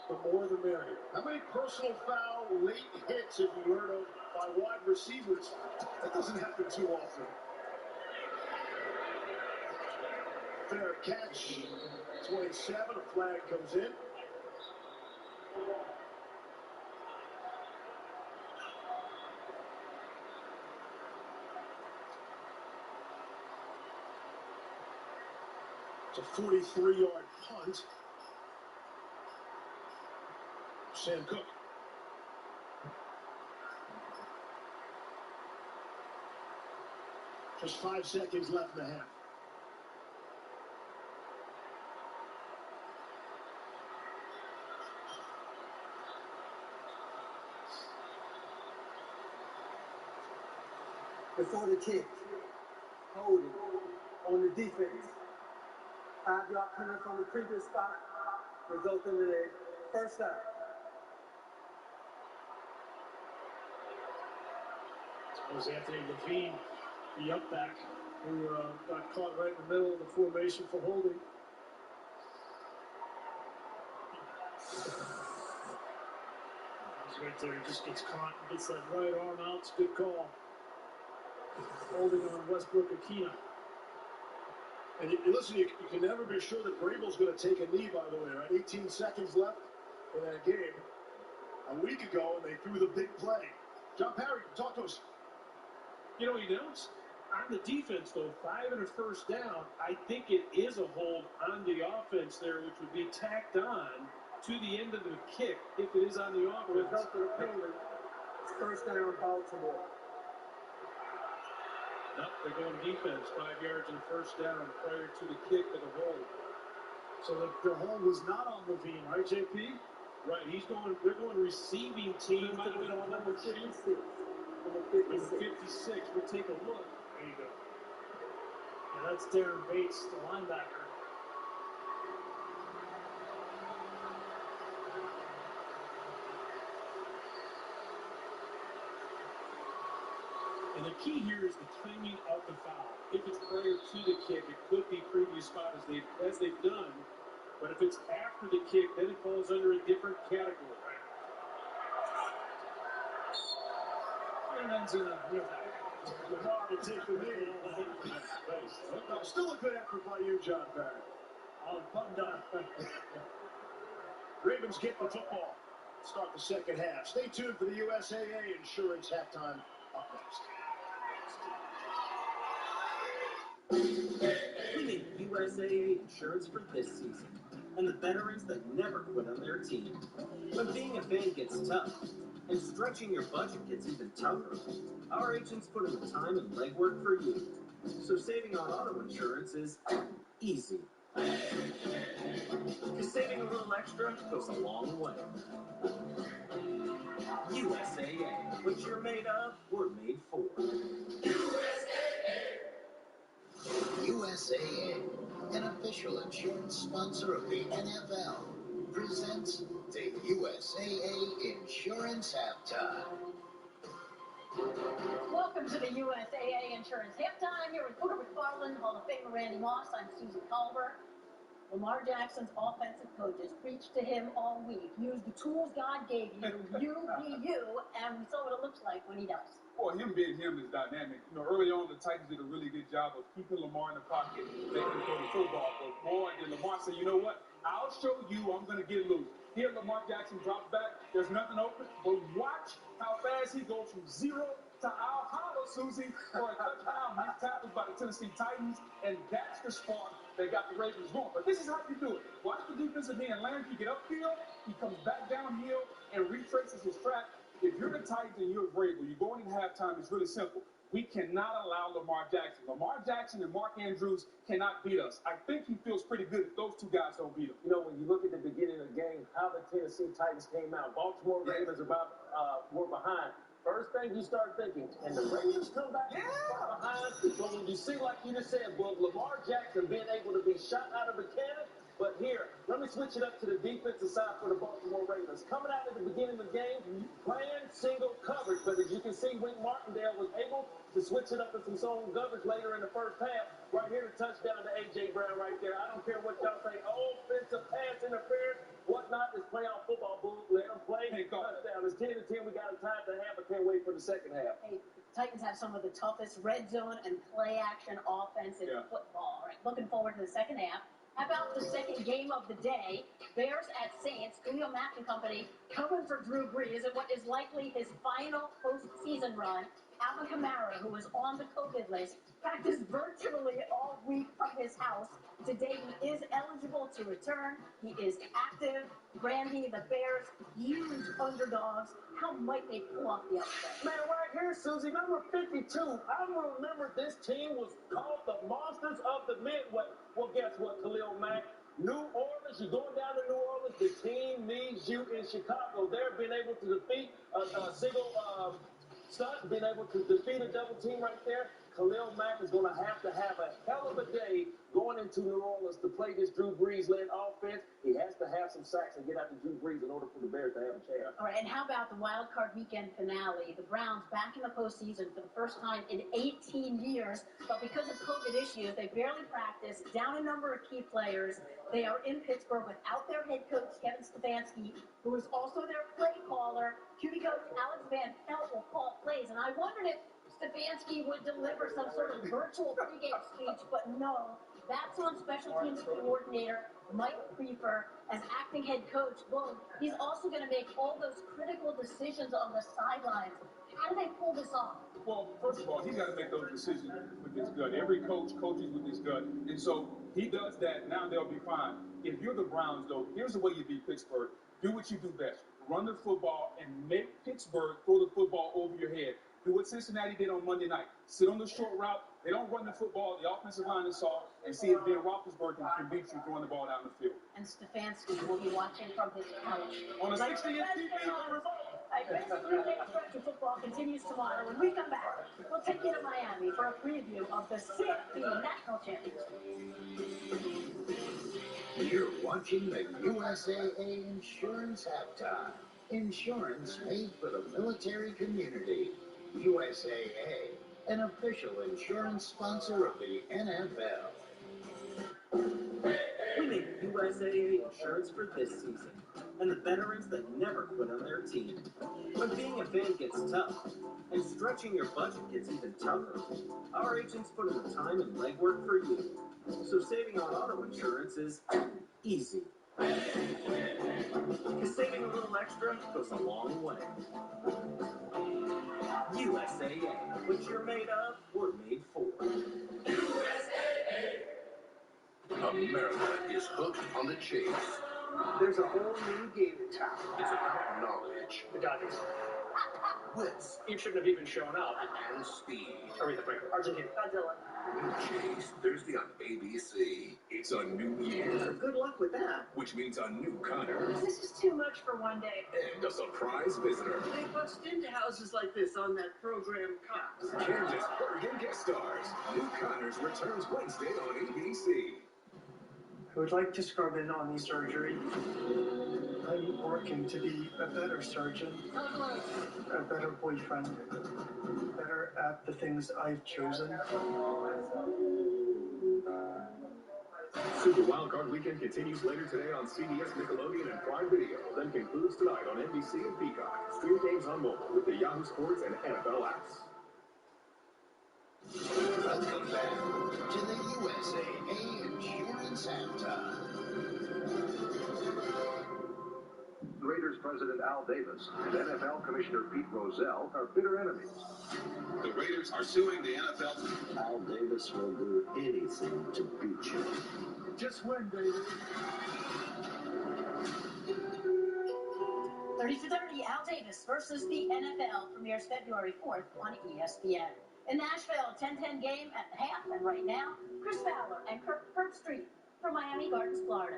The more the merrier. How many personal foul late hits have you heard of by wide receivers? That doesn't happen too often. Fair catch. 27, a flag comes in. It's a 43-yard punt. Sam Cook. Just 5 seconds left in the half. Before the kick. Holding on the defense. 5-yard penalty from the previous spot, resulting in a first down. It was Anthony Levine, the up back, who got caught right in the middle of the formation for holding. He's right there, he just gets caught and gets that right arm out. It's a good call. Holding on Westbrook Akina. And listen, you can never be sure that Vrabel's going to take a knee, by the way, right? 18 seconds left in that game. A week ago, they threw the big play. John Parry, talk to us. You know, he announced on the defense, though, 5 and a first down. I think it is a hold on the offense there, which would be tacked on to the end of the kick if it is on the offense. Result of the penalty. It's first down, Baltimore. Nope, they're going defense, 5 yards and first down prior to the kick of the hold. So the hold was not on Levine, right, JP? Right, they're going receiving team. Might have been on number 56. Number 56, we'll take a look. There you go. Yeah, that's Darren Bates, the linebacker. And the key here is the timing of the foul. If it's prior to the kick, it could be previous spot as they've done. But if it's after the kick, then it falls under a different category. And then Lamar will take the lead. Still a good effort by you, John Parry. All buttoned up. Ravens get the football. Start the second half. Stay tuned for the USAA Insurance halftime up next. We need USAA insurance for this season, and the veterans that never quit on their team. When being a fan gets tough, and stretching your budget gets even tougher, our agents put in the time and legwork for you. So saving on auto insurance is easy. Because saving a little extra goes a long way. USAA, what you're made of, we're made for. USAA, an official insurance sponsor of the NFL, presents the USAA Insurance. Insurance Halftime. Welcome to the USAA Insurance Halftime here with Booker McFarland, Hall of Famer Randy Moss. I'm Susan Culver. Lamar Jackson's offensive coaches preached to him all week. Use the tools God gave you. You be you. And we saw what it looks like when he does. Well, him being him is dynamic. You know, early on, the Titans did a really good job of keeping Lamar in the pocket, making him throw the football. But boy, did Lamar say, you know what? I'll show you I'm going to get loose. Here, Lamar Jackson drops back. There's nothing open. But watch how fast he goes from zero to I'll holler, Susie, for a touchdown. He's tackled by the Tennessee Titans, and that's the spark that got the Ravens going. But this is how you do it. Watch the defensive end. Landry get upfield, he comes back downhill, and retraces his track. If you're the Titans and you're Vrabel, you go into halftime, it's really simple. We cannot allow Lamar Jackson. Lamar Jackson and Mark Andrews cannot beat us. I think he feels pretty good if those two guys don't beat him. You know, when you look at the beginning of the game, how the Tennessee Titans came out, Baltimore Ravens were behind. First thing you start thinking, and the Ravens come back behind. But when you see, like you just said, well, Lamar Jackson being able to be shot out of a cannon. But here, let me switch it up to the defensive side for the Baltimore Ravens. Coming out at the beginning of the game, playing single coverage. But as you can see, Wink Martindale was able to switch it up to some zone coverage later in the first half. Right here, the touchdown to A.J. Brown right there. I don't care what y'all say. Offensive pass interference, whatnot. It's playoff football, boo. Let them play. Touchdown. It's 10-10. We got a tie at the half. I can't wait for the second half. Hey, Titans have some of the toughest red zone and play action offense in football. Right, looking forward to the second half. How about the second game of the day? Bears at Saints. Khalil Mack and company coming for Drew Brees in what is likely his final postseason run. Alvin Kamara, who was on the COVID list, practiced virtually all week from his house. Today, he is eligible to return. He is active. Randy, the Bears, huge underdogs. How might they pull off the upset? Man, right here, Susie, number 52. I remember this team was called the Monsters of the Midway. Well, guess what, Khalil Mack? New Orleans, you're going down to New Orleans. The team needs you in Chicago. They're being able to defeat a single stunt, being able to defeat a double team right there. Khalil Mack is going to have a hell of a day going into New Orleans to play this Drew Brees-led offense. He has to have some sacks and get out to Drew Brees in order for the Bears to have a chance. All right, and how about the wild card weekend finale? The Browns back in the postseason for the first time in 18 years, but because of COVID issues, they barely practiced, down a number of key players. They are in Pittsburgh without their head coach, Kevin Stefanski, who is also their play caller. QB coach Alex Van Pelt will call plays, and I wondered if Stefanski would deliver some sort of virtual pregame speech, but no. That's on special teams coordinator Mike Prefer as acting head coach. Well, he's also going to make all those critical decisions on the sidelines. How do they pull this off? Well, first of all, he's got to make those decisions with his gut. Every coach coaches with his gut. And so he does that. Now they'll be fine. If you're the Browns, though, here's the way you beat Pittsburgh. Do what you do best. Run the football and make Pittsburgh throw the football over your head. Do what Cincinnati did on Monday night. Sit on the short route. They don't run the football. The offensive line is soft. And see if Ben Roethlisberger can beat you throwing the ball down the field. And Stefanski will be watching from his couch. On a 60-inch TV on the remote. Stretch of football continues tomorrow. When we come back, we'll take you to Miami for a preview of the CFP National Championship. You're watching the USAA Insurance Halftime. Insurance made for the military community. USAA, an official insurance sponsor of the NFL. We make USAA insurance for this season, and the veterans that never quit on their team. When being a fan gets tough, and stretching your budget gets even tougher, our agents put in the time and legwork for you. So saving on auto insurance is easy. Because saving a little extra goes a long way. USAA, what you're made of, we're made for. USAA. America is hooked on the chase. There's a whole new game in town. It's about knowledge. The Dodgers. Wits. You shouldn't have even shown up. And speed. Aretha Franklin. Argentina. Godzilla. New Chase, Thursday on ABC. It's a new year. Good luck with that. Which means a new Connor. This is too much for one day. And a surprise visitor. They bust into houses like this on that program Cops. Candace Bergen guest stars. New Connors returns Wednesday on ABC. I would like to scrub in on the surgery. I'm working to be a better surgeon, a better boyfriend, better at the things I've chosen. Super Wildcard Weekend continues later today on CBS, Nickelodeon, and Prime Video, then concludes tonight on NBC and Peacock. Stream games on mobile with the Yahoo Sports and NFL apps. Welcome back to the USAA Insurance Halftime. Raiders President Al Davis and NFL Commissioner Pete Rozelle are bitter enemies. The Raiders are suing the NFL. Al Davis will do anything to beat you. Just win, baby. 30 for 30, Al Davis versus the NFL premieres February 4th on ESPN. In Nashville, 10-10 game at the half, and right now, Chris Fowler and Kirk Herbstreit from Miami Gardens, Florida.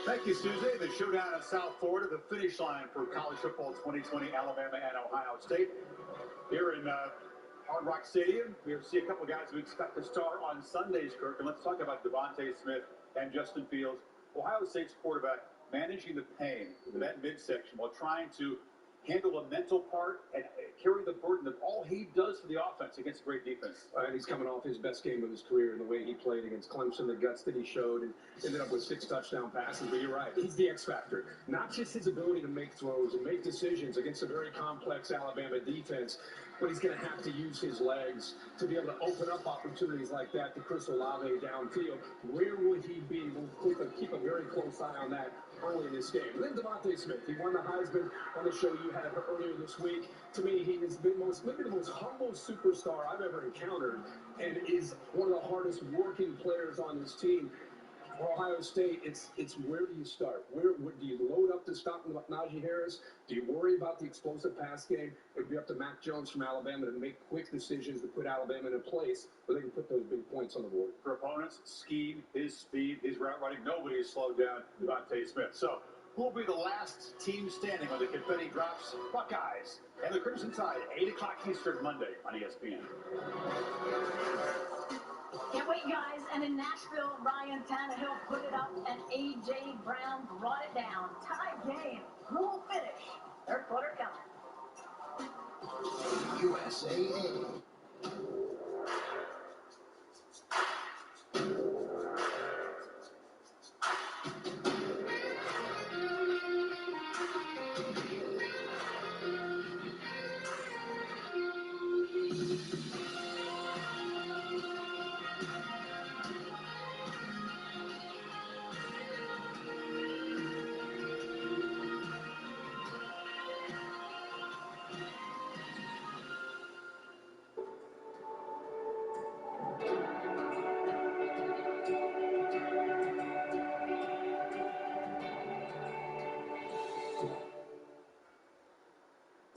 Thank you, Susie. The showdown in South Florida, the finish line for college football 2020, Alabama and Ohio State. Here in Hard Rock Stadium, we see a couple guys we expect to start on Sundays, Kirk. And let's talk about Devontae Smith and Justin Fields. Ohio State's quarterback managing the pain in that midsection while trying to handle the mental part and carry the burden of all he does for the offense against a great defense. And he's coming off his best game of his career in the way he played against Clemson, the guts that he showed, and ended up with 6 touchdown passes. But you're right, he's the X factor. Not just his ability to make throws and make decisions against a very complex Alabama defense, but he's going to have to use his legs to be able to open up opportunities like that to Chris Olave downfield. Where would he be? We'll keep a very close eye on that early in this game. And then Devontae Smith, he won the Heisman on the show you had earlier this week. To me, he has been maybe the most humble superstar I've ever encountered, and is one of the hardest working players on this team. For Ohio State, it's where do you start? Where do you load up to stop Najee Harris? Do you worry about the explosive pass game? It would be up to Mac Jones from Alabama to make quick decisions to put Alabama in a place where they can put those big points on the board. For opponents, scheme, his speed, his route running, nobody has slowed down Devontae Smith. So, who will be the last team standing when the confetti drops? Buckeyes and the Crimson Tide, 8 o'clock Eastern, Monday on ESPN. Can't wait, guys. And in Nashville, Ryan Tannehill put it up, and A.J. Brown brought it down. Tie game. Who will finish? Third quarter coming. USAA.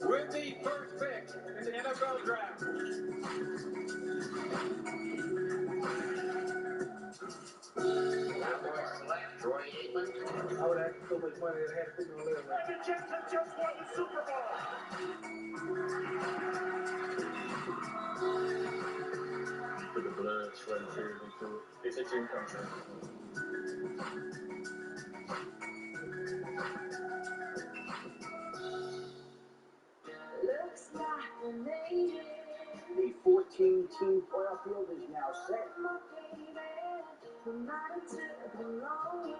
With the first pick in the NFL draft. Cowboys select Troy Aikman. I would have so much money that I had to put me on the list. And the Jets have just won the Super Bowl. Put the blood, sweat, and tears into it. It's a dream come true. Looks like we made it. The 14-team playoff field is now set. My baby, we might have took a long way,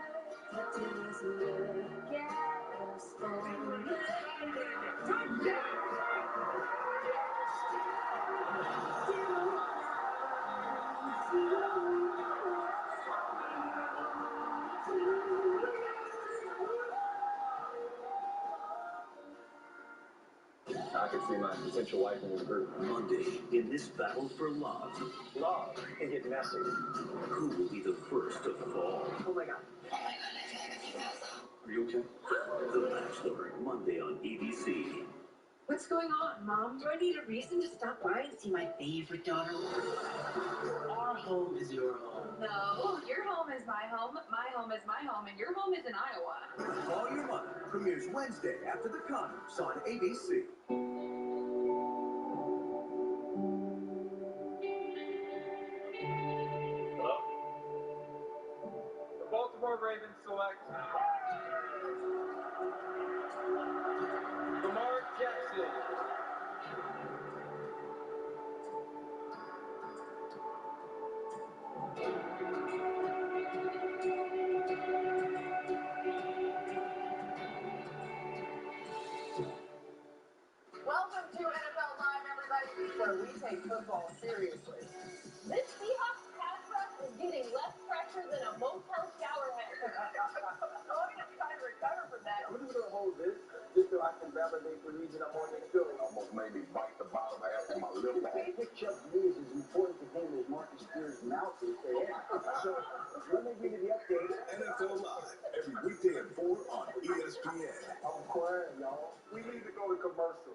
but just look at us I can see my potential wife in this group. Monday, in this battle for love, can get messy. who will be the first to fall? Oh my God. Are you okay? The Bachelor, Monday on ABC. What's going on, Mom? Do I need a reason to stop by and see my favorite daughter? Our home is your home. No, your home is my home is my home, and your home is in Iowa. Call Your Mother premieres Wednesday after the Connors on ABC. The Baltimore Ravens select we take football seriously. This Seahawks pass rush is getting less pressure than a motel shower head. I'm just trying to recover from that. I'm just gonna hold this just so I can validate the reason I'm on this show. Almost made me bite the bottom half of my lip off. Chuck D is as important to him as Marcus Spears' mouth is to him. So let me give you the update. NFL Live every weekday at 4 on ESPN. I'm crying, y'all. We need to go to commercial.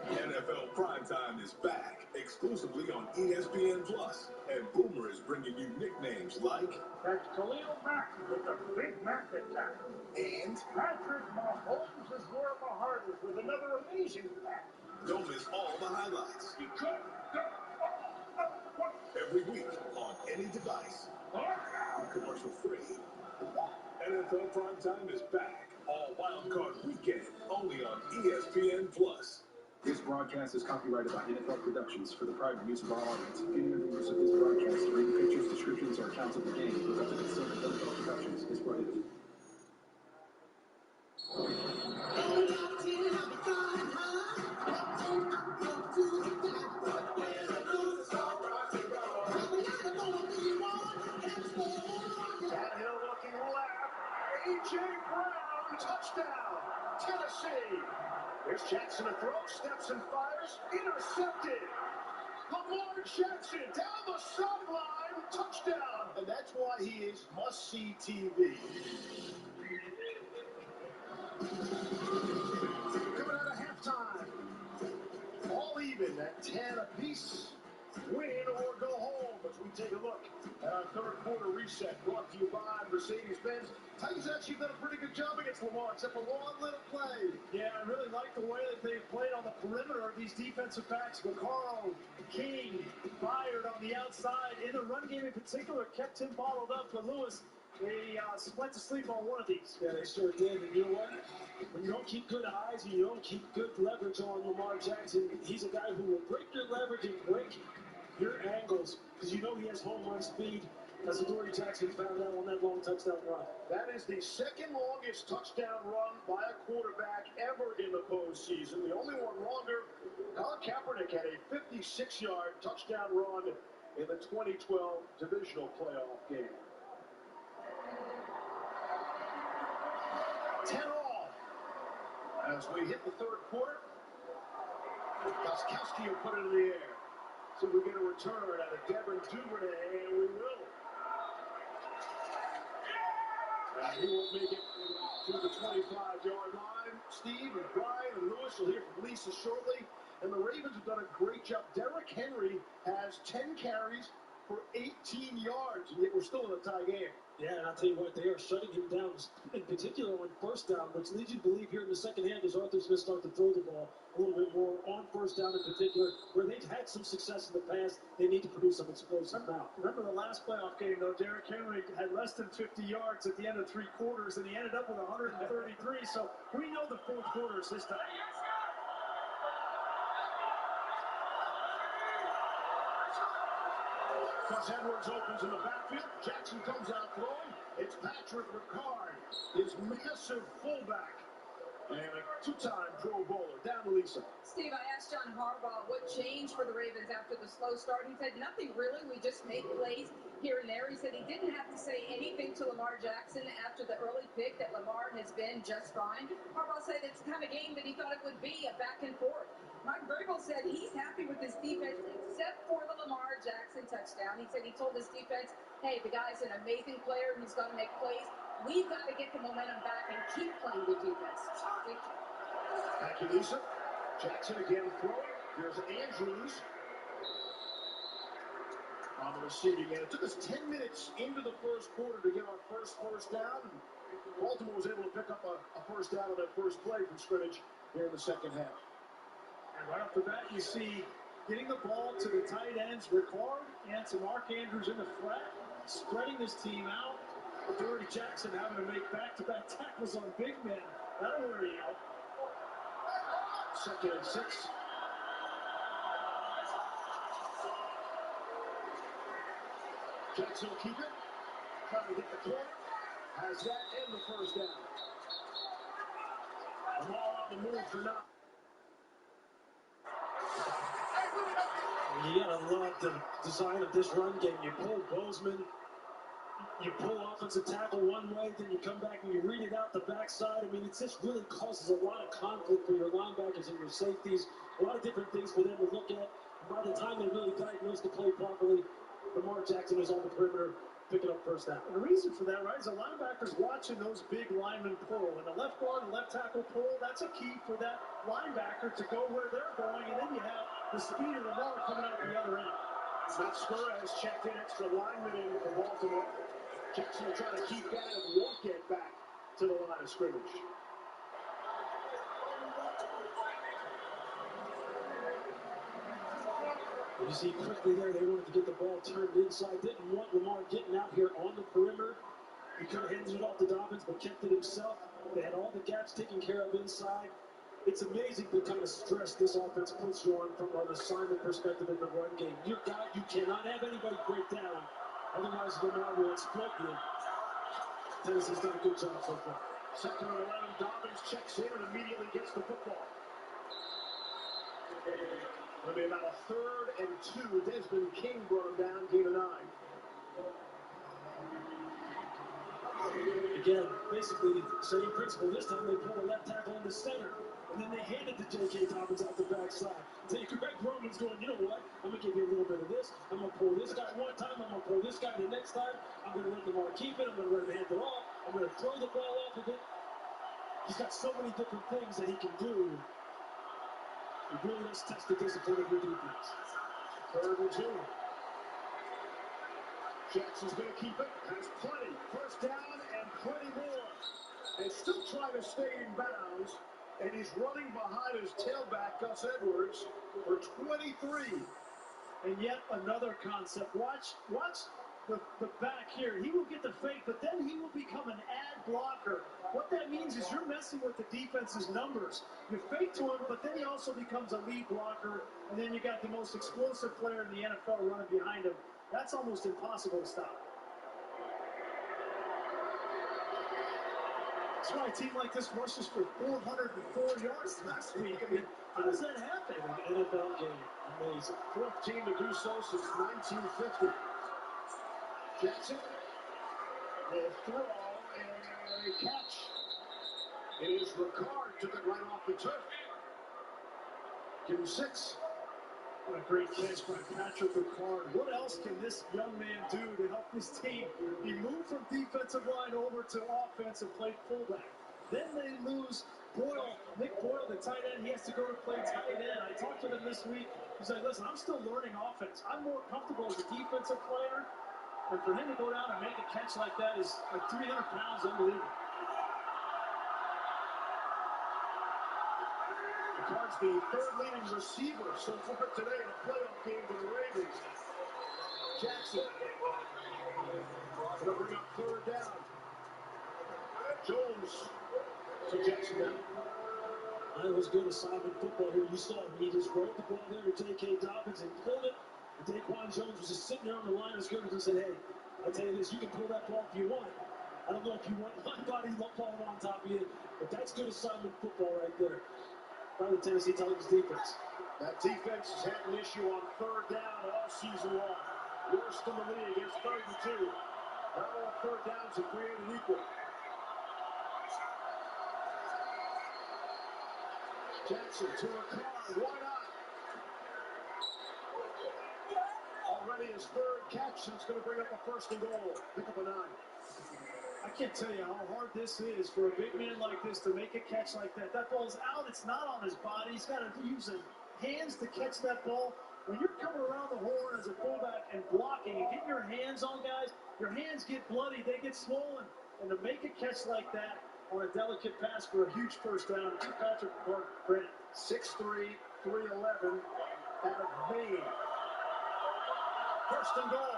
NFL Primetime is back exclusively on ESPN Plus, and Boomer is bringing you nicknames like That's Khalil Mack with the Big Mac attack. and Patrick Mahomes is where my heart is with another amazing pass. don't miss all the highlights He could. every week on any device. Commercial free. NFL Primetime is back all Wild Card Weekend only on ESPN Plus. This broadcast is copyrighted by NFL Productions for the private use of our audience. Any other use of this broadcast, or any pictures, descriptions, or accounts of the game without the consent of NFL Productions is prohibited. Tannehill looking left. A.J. Brown, touchdown, Tennessee. There's Jackson to throw, steps and fires, intercepted. Lamar Jackson down the sideline, touchdown. And that's why he is must-see TV. Coming out of halftime. All even at 10 apiece. Win or go home as we take a look at our third quarter reset brought to you by Mercedes-Benz. Titans actually done a pretty good job against Lamar, except for one little play. Yeah, I really like the way that they played on the perimeter of these defensive backs. McCarl, King, fired on the outside. In the run game in particular, kept him bottled up. But Lewis, they went to sleep on one of these. Yeah, they sure did. And you know what? When you don't keep good eyes and you don't keep good leverage on Lamar Jackson, he's a guy who will break your leverage and break your angles because you know he has home run speed, as Adoree Jackson found out on that long touchdown run. That is the second longest touchdown run by a quarterback ever in the postseason. The only one longer, Colin Kaepernick had a 56-yard touchdown run in the 2012 divisional playoff game. 10 all. As we hit the third quarter, Gostkowski will put it in the air. So we get a return out of Devin Duvernay, and we will. And he will make it to the 25-yard line. Steve and Brian and Lewis will hear from Lisa shortly. And the Ravens have done a great job. Derrick Henry has 10 carries for 18 yards, and yet we're still in a tie game. Yeah, and I'll tell you what, they are shutting him down, in particular on first down, which leads you to believe here in the second half as Arthur's going to start to throw the ball a little bit more on first down in particular, where they've had some success in the past. They need to produce some explosive now. Remember the last playoff game, though, Derrick Henry had less than 50 yards at the end of three quarters, and he ended up with 133, so we know the fourth quarter is his time. Gus Edwards opens in the backfield. Jackson comes out throwing. It's Patrick Ricard, his massive fullback. And a two-time Pro Bowler. Down to Lisa. Steve, I asked John Harbaugh what changed for the Ravens after the slow start. He said, nothing really. We just make plays here and there. He said he didn't have to say anything to Lamar Jackson after the early pick, that Lamar has been just fine. Harbaugh said it's the kind of game that he thought it would be, a back and forth. Mike Vrabel said he's happy with his defense except for the Lamar Jackson touchdown. He said he told his defense, hey, the guy's an amazing player. He's going to make plays. We've got to get the momentum back and keep playing good defense. Thank you, Lisa. Jackson again throwing. Here's Andrews on the receiving end. It took us 10 minutes into the first quarter to get our first down. Baltimore was able to pick up a first down on that first play from scrimmage here in the second half. And right off the bat, you see getting the ball to the tight ends, Ricard and to Mark Andrews in the flat, spreading this team out. Adoree Jackson having to make back-to-back tackles on big men. That'll wear you out. 2nd and 6. Jackson will keep it. Trying to get the corner. Has that and the first down. The ball on the move for now. You gotta love the design of this run game. You pull Bozeman, you pull offensive tackle one way, then you come back and you read it out the backside. I mean, it just really causes a lot of conflict for your linebackers and your safeties. A lot of different things for them to look at. And by the time they really diagnose the play properly, Lamar Jackson is on the perimeter picking up first down. And the reason for that, right, is the linebackers watching those big linemen pull. And the left guard and left tackle pull, that's a key for that linebacker to go where they're going. And then you have the speed of Lamar coming out the other end. Matt Skura has checked in, extra lineman in for Baltimore. Jackson will try to keep that and won't get back to the line of scrimmage. You see quickly there, they wanted to get the ball turned inside. Didn't want Lamar getting out here on the perimeter. He could have handed it off to Dobbins, but kept it himself. They had all the gaps taken care of inside. It's amazing the kind of stress this offense puts you on from an assignment perspective in the run game. You cannot have anybody break down. Otherwise, Lamar will exploit you. Tennessee's done a good job so far. Second and 11, Dobbins checks in and immediately gets the football. It'll be about a 3rd and 2. Desmond King brought him down, gain of 9. Again, basically the same principle. This time they pull the left tackle in the center, and then they hand it to J.K. Dobbins out the backside. Take Greg Roman's going, you know what? I'm going to give you a little bit of this. I'm going to pull this guy one time. I'm going to pull this guy the next time. I'm going to let Lamar keep it. I'm going to let him hand it off. I'm going to throw the ball off of it. He's got so many different things that he can do. It really does test the discipline of your defense. 3rd and 2. Jackson's going to keep it. Has plenty. First down and plenty more. And still trying to stay in bounds. And he's running behind his tailback, Gus Edwards, for 23. And yet another concept. Watch the back here. He will get the fake, but then he will become an ad blocker. What that means is you're messing with the defense's numbers. You fake to him, but then he also becomes a lead blocker, and then you got the most explosive player in the NFL running behind him. That's almost impossible to stop. That's why a team like this rushes for 404 yards last week. I mean, how does that happen in an NFL game? Amazing. 4th team to do so since 1950. Jackson will throw and a catch. It is Ricard, took it right off the turf. Give him 6. What a great catch by Patrick Ricard. What else can this young man do to help his team? He moved from defensive line over to offense and played fullback. Then they lose Boyle, Nick Boyle, the tight end. He has to go to play tight end. I talked to him this week. He's like, listen, I'm still learning offense. I'm more comfortable as a defensive player. And for him to go down and make a catch like that is like 300 pounds, unbelievable. Ricard's the 3rd leading receiver so far today in a playoff game for the Ravens. Jackson going to bring up 3rd down. Jones to Jackson down. That was good assignment football here. You saw him. He just wrote the ball there to J.K. Dobbins and pulled it. And Daquan Jones was just sitting there on the line of scrimmage and said, hey, I'll tell you this, you can pull that ball if you want. I don't know if you want my body falling on top of you, but that's good assignment football right there by the Tennessee Titans defense. That defense has had an issue on 3rd down all season long. Worst in the league is 3rd and 2. Not all 3rd downs are created equal. Jackson to Ricard. Why not? Already his 3rd catch, and it's going to bring up a 1st and goal. Pick up a 9. I can't tell you how hard this is for a big man like this to make a catch like that. That ball's out. It's not on his body. He's got to use his hands to catch that ball. When you're coming around the horn as a fullback and blocking and getting your hands on guys, your hands get bloody. They get swollen. And to make a catch like that on a delicate pass for a huge first down, Patrick Ricard credit. 6'3", 311 out of Maine. 1st and goal.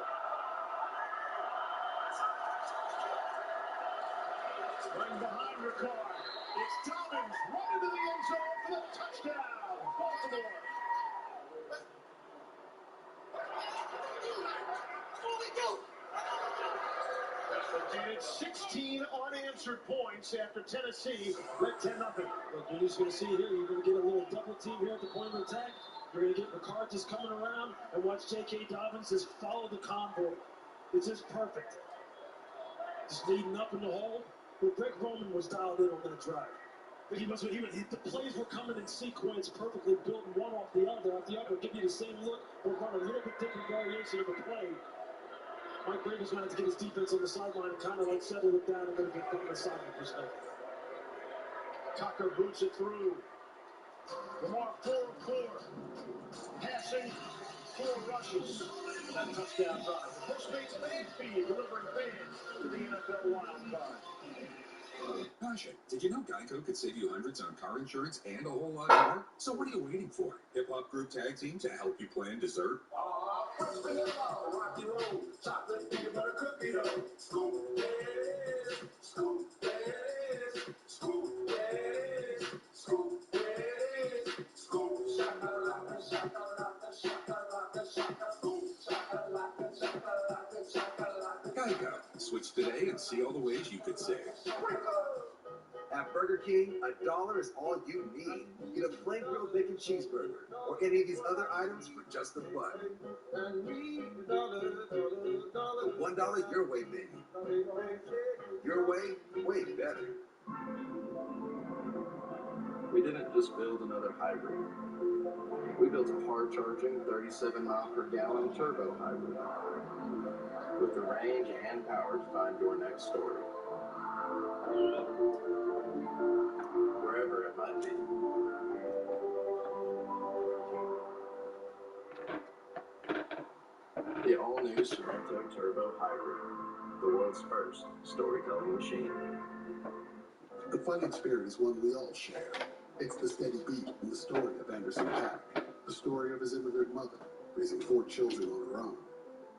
Running behind Ricard. It's Dobbins right into the end zone for the touchdown. Baltimore. And it's 16 unanswered points after Tennessee led 10-0. Look, you're just going to see here, you're going to get a little double team here at the point of attack. You're going to get McCarthy just coming around and watch J.K. Dobbins just follow the convoy. It's just perfect. Just leading up in the hole. But Greg Roman was dialed in on that drive. But the plays were coming in sequence, perfectly built one off the other, give you the same look, but run a little bit different variation of the play. Mike Vrabel's going to have to get his defense on the sideline and kind of like settle it down a little bit from the sideline perspective. Tucker boots it through. Lamar 4 of 4. Passing, 4 rushes. That touchdown drive. Postmates fan feed, delivering fans to the NFL wild card. Gosh, did you know Geico could save you hundreds on car insurance and a whole lot more? So what are you waiting for? Hip Hop Group Tag Team to help you plan dessert? Chocolate peanut butter cookie dough. Scoop this, scoop this, scoop this, scoop this, scoop shakalaka, shakalaka, shakalaka, shaka, scoop shakalaka, shakalaka, shakalaka. Geico. Switch today and see all the ways you could save. At Burger King, $1 is all you need. Get a plain grilled bacon cheeseburger or any of these other items for just $1. The $1 your way menu. Your way, way better. We didn't just build another hybrid. We built a hard-charging 37-mile-per-gallon turbo hybrid with the range and power to find your next story, wherever it might be. The all-new Sorento Turbo Hybrid, the world's first storytelling machine. The fighting spirit is one we all share. It's the steady beat in the story of Anderson .Paak, the story of his immigrant mother, raising 4 children on her own.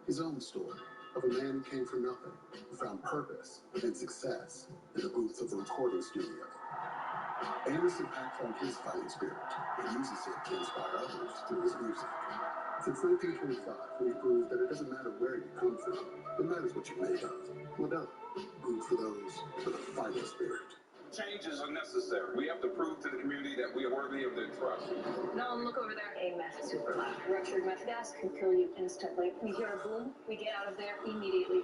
His own story of a man who came from nothing, who found purpose and success in the booth of a recording studio. Anderson .Paak found his fighting spirit and uses it to inspire others through his music. Since 1925, we've proved that it doesn't matter where you come from, it matters what you're made of. Modelo, brewed for those with a fighting spirit. Changes are necessary. We have to prove to the community that we are worthy of their trust. No, look over there. A meth super lab. Ruptured meth gas can kill you instantly. We hear a boom, we get out of there immediately.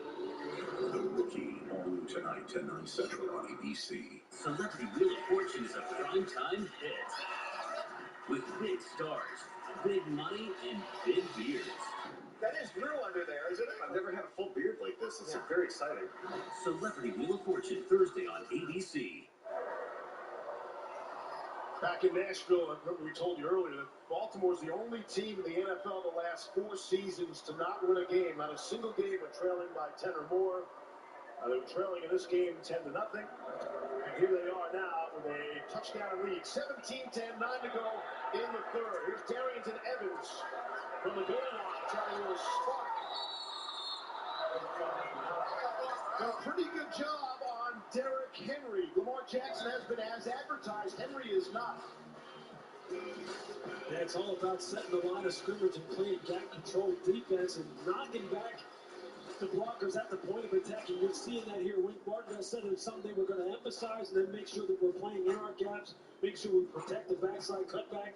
The Rookie, all new tonight, 10/9 Central on ABC. Celebrity Wheel of Fortune is a primetime hit. With big stars, big money, and big beards. That is real under there, isn't it? I've never had a full beard like this. It's very exciting. Celebrity Wheel of Fortune, Thursday on ABC. Back in Nashville, I remember we told you earlier that Baltimore's the only team in the NFL the last 4 seasons to not win a game, not a single game when trailing by 10 or more. They were trailing in this game 10-0. And here they are now with a touchdown lead. 17-10, 9 to go in the third. Here's Darrington Evans from the goal line, trying a little spark. A pretty good job on Derrick Henry. Lamar Jackson has been as advertised. Henry is not. Yeah, it's all about setting the line of scrimmage and playing gap control defense and knocking back the blockers at the point of attack. And you're seeing that here. Wink Martindale said it's something we're going to emphasize and then make sure that we're playing in our gaps, make sure we protect the backside cutback.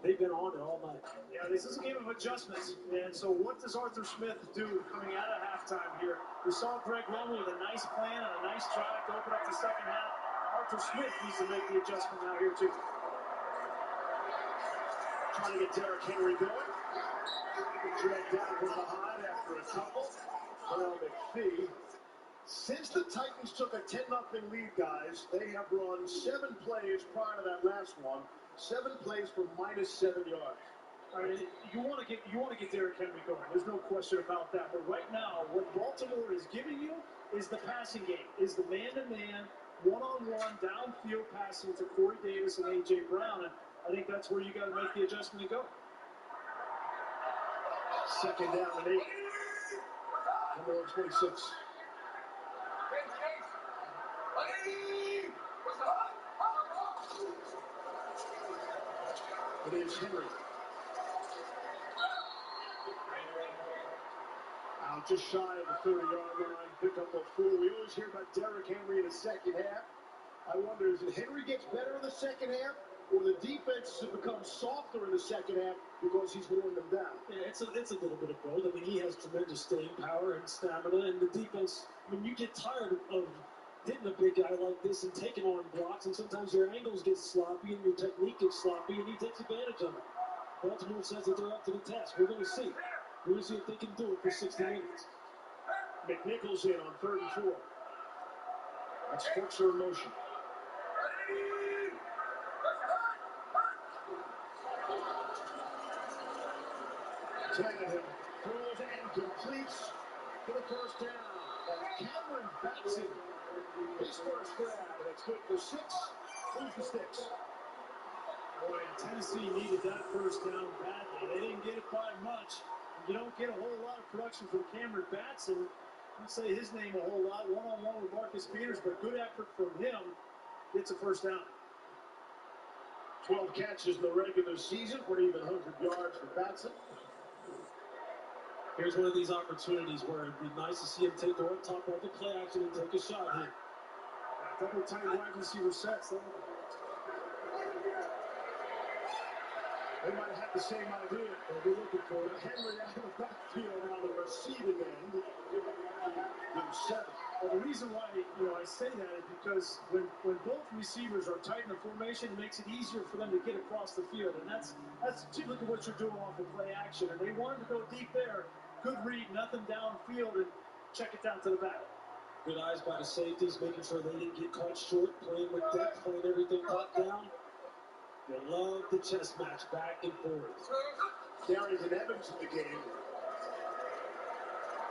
They've been on it all night. Yeah, this is a game of adjustments. And so what does Arthur Smith do coming out of halftime here? We saw Greg Roman with a nice plan and a nice drive to open up the second half. Arthur Smith needs to make the adjustment now here, too. Trying to get Derrick Henry going. Dragged down from behind after a couple. Well, McPhee. Since the Titans took a 10-0 lead, guys, they have run 7 plays prior to that last one. 7 plays for -7 yards. I mean, you want to get Derrick Henry going. There's no question about that. But right now, what Baltimore is giving you is the passing game, is the man-to-man, one-on-one, downfield passing to Corey Davis and A.J. Brown. And I think that's where you got to make the adjustment and go. Second down and 8. Number 26. It is Henry. Out just shy of the 30-yard line, pick up a 4. We always hear about Derrick Henry in the second half. I wonder, is it Henry gets better in the second half, or the defense has become softer in the second half because he's worn them down? Yeah, it's a little bit of both. I mean, he has tremendous staying power and stamina, and the defense, when you get tired of hitting a big guy like this and taking on blocks, and sometimes your angles get sloppy and your technique gets sloppy, and he takes advantage of it. Baltimore says that they're up to the test. We're going to see. We're going to see if they can do it for 60 minutes. McNichols in on 3rd and 4. That's structure in motion. Tannehill throws and completes for the first down. And Cameron Batson, his first grab, and it's good for 6. Who's the sticks? Boy, Tennessee needed that first down badly. They didn't get it by much. You don't get a whole lot of production from Cameron Batson. I don't say his name a whole lot, one-on-one with Marcus Peters, but good effort from him. Gets a first down. 12 catches in the regular season for an even 100 yards for Batson. Here's one of these opportunities where it'd be nice to see him take the right top off the play action and take a shot here. Double tight wide receiver sets. They might have the same idea. They'll be looking for it. Henry out of the backfield on the receiving end. Give 7. Well, the reason why I say that is because when both receivers are tight in the formation, it makes it easier for them to get across the field, and that's typically what you're doing off the play action. And they wanted to go deep there. Good read, nothing downfield, and check it down to the back. Good eyes by the safeties, making sure they didn't get caught short, playing with depth, playing everything up down. You love the chess match back and forth. Darrington Evans in the game.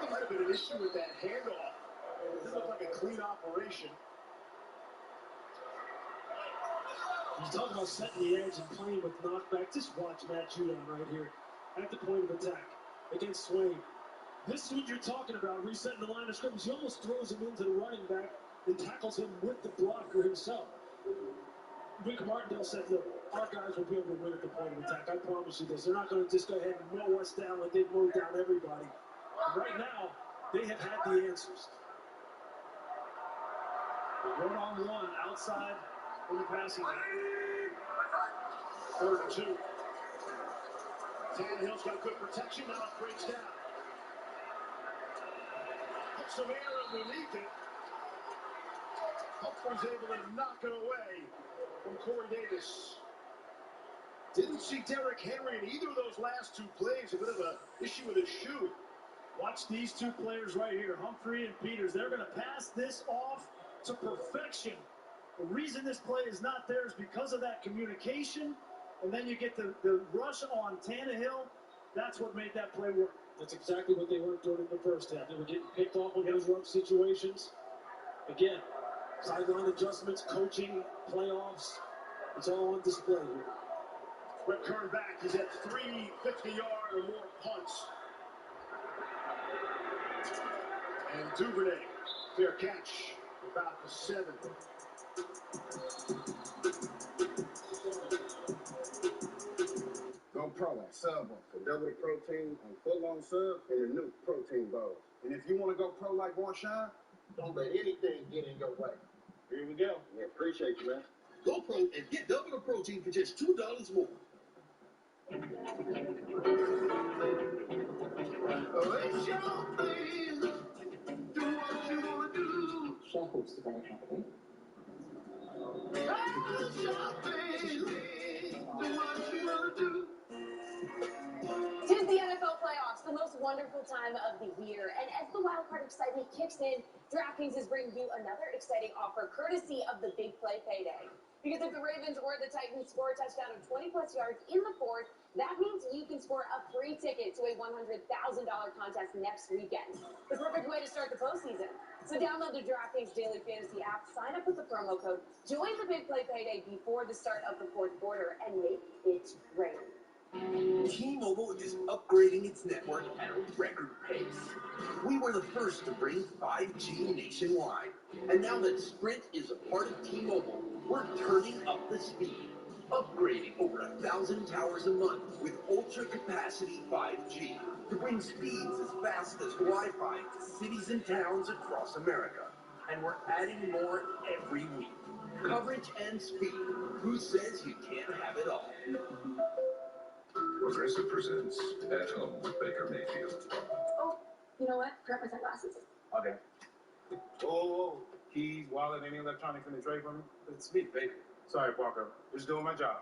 There might have been an issue with that handoff. It looked like a clean operation. You talk about setting the edge and playing with knockback. Just watch Matt Judon right here at the point of attack against Swain. This is what you're talking about, resetting the line of scrimmage. He almost throws him into the running back and tackles him with the blocker himself. Rick Martindale said, look, our guys will be able to win at the point of attack. I promise you this. They're not going to just go ahead and mow us down like they've mowed down everybody. Right now, they have had the answers. One-on-one outside in the passing game. 3rd and 2. Tannehill's got good protection. Now it breaks down. Put some air underneath it. Humphrey's able to knock it away from Corey Davis. Didn't see Derrick Henry in either of those last 2 plays. A bit of an issue with his shoe. Watch these 2 players right here, Humphrey and Peters. They're going to pass this off to perfection. The reason this play is not there is because of that communication, and then you get the rush on Tannehill. That's what made that play work. That's exactly what they weren't doing in the first half. They were getting picked off on those rough situations. Again, sideline adjustments, coaching, playoffs. It's all on display here. Quick turn back. He's at 3 50-yard or more punts. And Duvernay, fair catch, about the 7. Go pro on Sub for double the protein on foot-long sub and the new protein bowls. And if you want to go pro like Marshawn, don't let anything get in your way. Here we go. Yeah, appreciate you, man. Go pro and get double the protein for just $2 more. Oh, it's your thing. Do what you want to do. Shareholders are very happy. It's your thing. Do what you want to do. Tis the NFL playoffs, the most wonderful time of the year. And as the wild card excitement kicks in, DraftKings is bringing you another exciting offer courtesy of the Big Play Payday. Because if the Ravens or the Titans score a touchdown of 20-plus yards in the 4th, that means you can score a free ticket to a $100,000 contest next weekend. The perfect way to start the postseason. So download the DraftKings Daily Fantasy app, sign up with the promo code, join the Big Play Payday before the start of the 4th quarter, and make it rain. T-Mobile is upgrading its network at a record pace. We were the first to bring 5G nationwide. And now that Sprint is a part of T-Mobile, we're turning up the speed, upgrading over 1,000 towers a month with ultra-capacity 5G to bring speeds as fast as Wi-Fi to cities and towns across America. And we're adding more every week. Coverage and speed. Who says you can't have it all? Progressive presents At Home with Baker Mayfield. Oh, you know what? Forgot my sunglasses. Okay. Oh, keys, wallet, any electronics in the tray for me? It's me, Baker. Sorry, Parker. Just doing my job.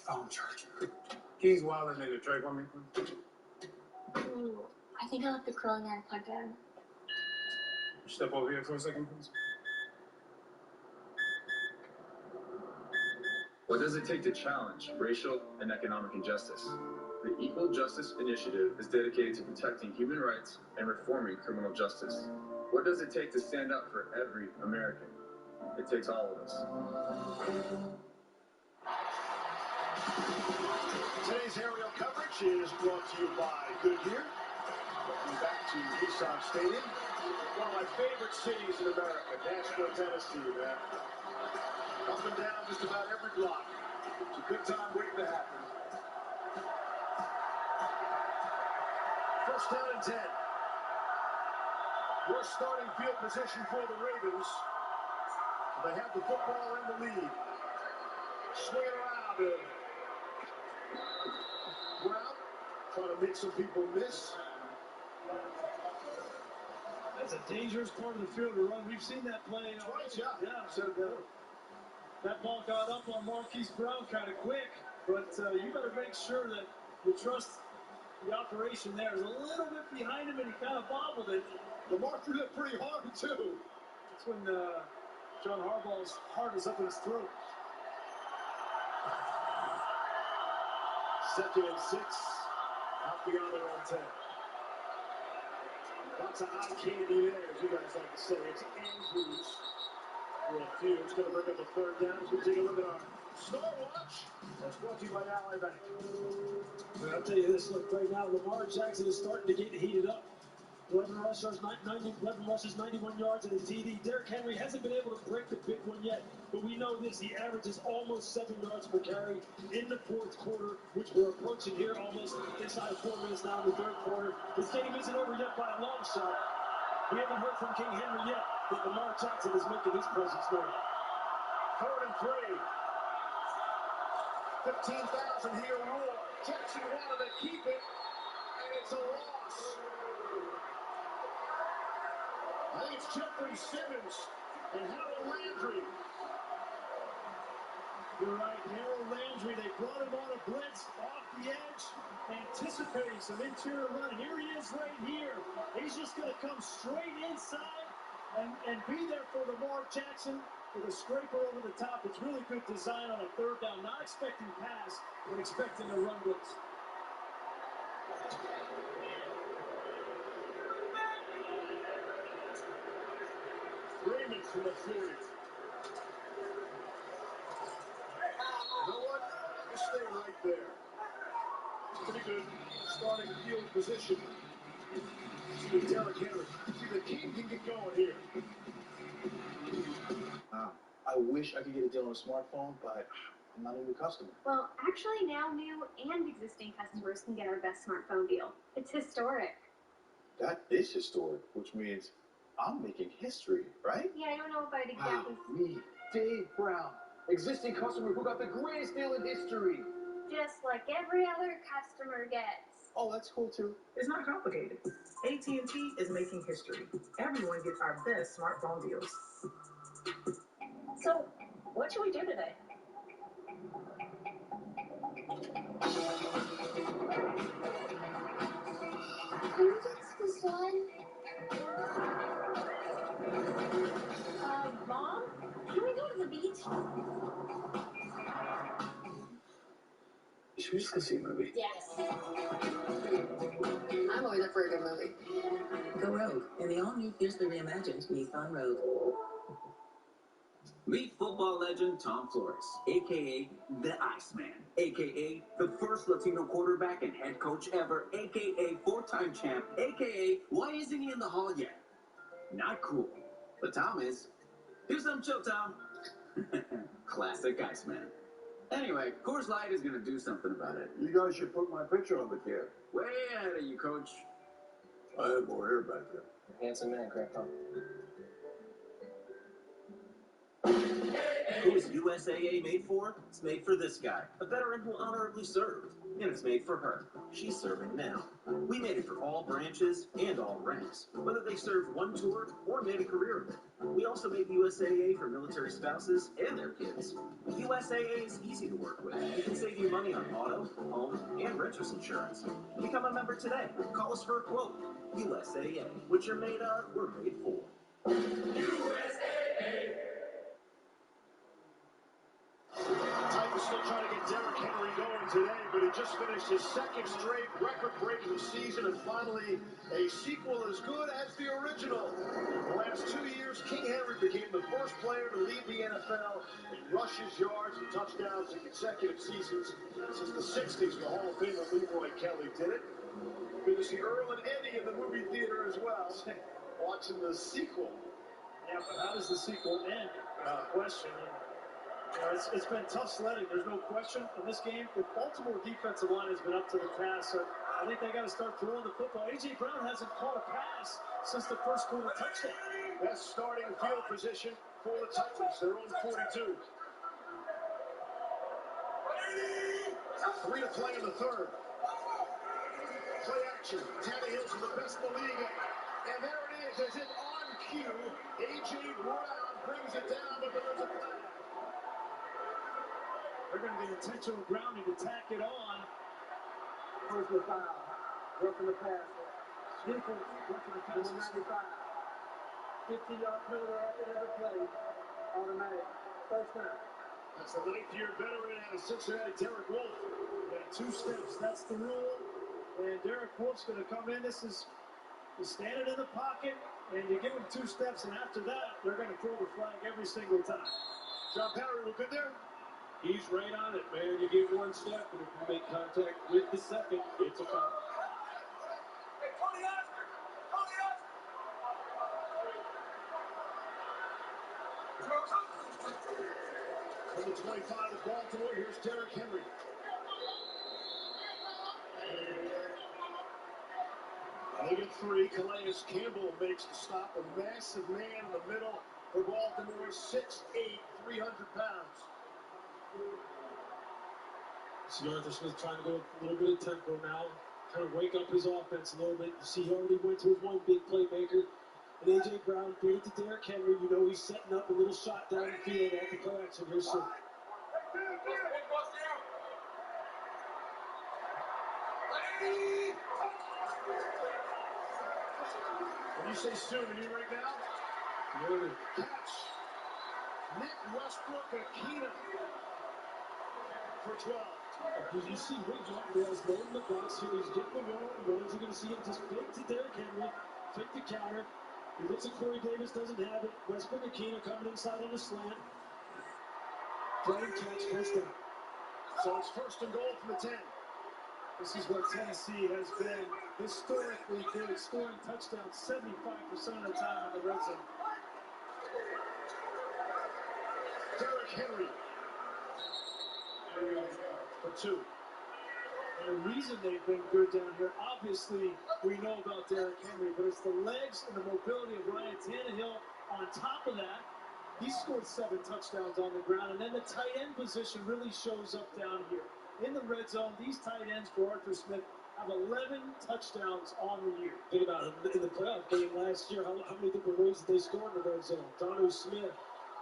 Phone charger. Keys, wallet, in the tray for me. Ooh, I think I left the curling iron plugged in. Step over here for a second, please. What does it take to challenge racial and economic injustice? The Equal Justice Initiative is dedicated to protecting human rights and reforming criminal justice. What does it take to stand up for every American? It takes all of us. Today's aerial coverage is brought to you by Goodyear. Welcome back to Nissan Stadium. One of my favorite cities in America, Nashville, Tennessee, man. Up and down just about every block. It's a good time waiting to happen. First down and 10. Worst starting field position for the Ravens. They have the football in the lead. Swing around. Brown trying to make some people miss. That's a dangerous part of the field to run. We've seen that play. Twice, yeah. So that ball got up on Marquise Brown kind of quick, but you got to make sure that you trust the operation there is a little bit behind him, and he kind of bobbled it. Lamar threw that pretty hard, too. That's when John Harbaugh's heart is up in his throat. 2nd and 6. Out beyond their own 10. Lots of eye candy there, as you guys like to say. It's Andrews. It's going to bring up a third down as we take a look at our Star Watch. That's brought to you by Ally Bank. But I'll tell you this, look, right now, Lamar Jackson is starting to get heated up. 11 rushes, 91 yards, and a TD. Derrick Henry hasn't been able to break the big one yet, but we know this. He averages almost 7 yards per carry in the fourth quarter, which we're approaching here almost inside of 4 minutes now in the third quarter. This game isn't over yet by a long shot. We haven't heard from King Henry yet, but Lamar Jackson is making his presence known. 3rd and 3. 15,000 here roar. Jackson wanted to keep it, and it's a loss. I think it's Jeffrey Simmons and Harold Landry. You're right, Harold Landry. They brought him on a blitz off the edge, anticipating some interior run. Here he is right here. He's just going to come straight inside and be there for Lamar Jackson with a scraper over the top. It's really good design on a third down. Not expecting pass, but expecting a run blitz. Freeman from the 40. You know what? Just stay right there. Pretty good starting field position. See the Derrick Henry. See the team can get going here. I wish I could get a deal on a smartphone, but I'm not a new customer. Well, actually now new and existing customers can get our best smartphone deal. It's historic. That is historic, which means I'm making history, right? Yeah, I don't know if I'd exactly... Me, Dave Brown, existing customer who got the greatest deal in history. Just like every other customer gets. Oh, that's cool too. It's not complicated. AT&T is making history. Everyone gets our best smartphone deals. So, what should we do today? What's this one? Mom? Can we go to the beach? Should we just go see a movie? Yes. I'm always up for a good movie. Go Rogue in the all-new fiercely reimagined Nissan Rogue. Meet football legend Tom Flores, a.k.a. the Iceman, a.k.a. the first Latino quarterback and head coach ever, a.k.a. four-time champ, a.k.a. why isn't he in the hall yet? Not cool. But Tom is. Here's some chill, Tom. Classic Iceman. Anyway, Coors Light is gonna do something about it. You guys should put my picture on the can. Way ahead of you, Coach. I have more hair back there. Handsome man, Grandpa. Who is USAA made for? It's made for this guy, a veteran who honorably served. And it's made for her. She's serving now. We made it for all branches and all ranks, whether they served one tour or made a career of it. We also made USAA for military spouses and their kids. USAA is easy to work with. We can save you money on auto, home, and renter's insurance. Become a member today. Call us for a quote. USAA. What you're made of, we're made for. USAA. Titans still trying to get Derrick Henry going today, but he just finished his second straight record-breaking season, and finally a sequel as good as the original. In the last 2 years, King Henry became the first player to lead the NFL in rushes, yards, and touchdowns in consecutive seasons since the 60s. The Hall of Famer Leroy Kelly did it. Good to see Earl and Eddie in the movie theater as well, watching the sequel. Yeah, but how does the sequel end? Question. You know, it's been tough sledding. There's no question in this game. The Baltimore defensive line has been up to the task, so I think they got to start throwing the football. A.J. Brown hasn't caught a pass since the first quarter touchdown. Best starting field position for the Titans. They're on 42. 3 to play in the third. Play action. Tannehill's the best in the league. And there it is, as if on cue. A.J. Brown brings it down, but there's a flag. They're going to get intentional grounding to tack it on. Personal foul. Roughing the pass. Defense, roughing the pass. 95. 50-yard penalty after every play. Automatic. First down. That's the 9th-year veteran out of Cincinnati, Derek Wolfe. Got 2 steps. That's the rule. And Derek Wolfe's going to come in. This is standing in the pocket, and you give him 2 steps, and after that, they're going to throw the flag every single time. John Perry, we're good there? He's right on it, man. You get 1 step, and if you make contact with the second, it's a foul. From the 25 of Baltimore, here's Derrick Henry. They get 3. Calais Campbell makes the stop. A massive man in the middle for Baltimore, 6'8", 300 pounds. See Arthur Smith trying to go a little bit of tempo now, kind of wake up his offense a little bit. You see he already went to his one big playmaker. And A.J. Brown gave it to Derrick Henry. You know he's setting up a little shot down the field at the play action here soon. When you say soon, are you right now? Really? Catch. Nick Westbrook Akina for 12. You see Rick Martinez loading the box here. He's getting the ball. You're going to see him just fake to Derrick Henry, fake the counter. He looks at Corey Davis, doesn't have it. Westbrook Akina coming inside on the slant. Playing catch, first down. So it's 1st and goal from the 10. This is what Tennessee has been historically good, scoring touchdowns 75% of the time in the red zone. Derrick Henry for 2. And the reason they've been good down here, obviously, we know about Derrick Henry, but it's the legs and the mobility of Ryan Tannehill. On top of that, he scored 7 touchdowns on the ground, and then the tight end position really shows up down here. In the red zone, these tight ends for Arthur Smith have 11 touchdowns on the year. Think about it, in the playoff game last year, how many different ways did they score in the red zone? Jonnu Smith,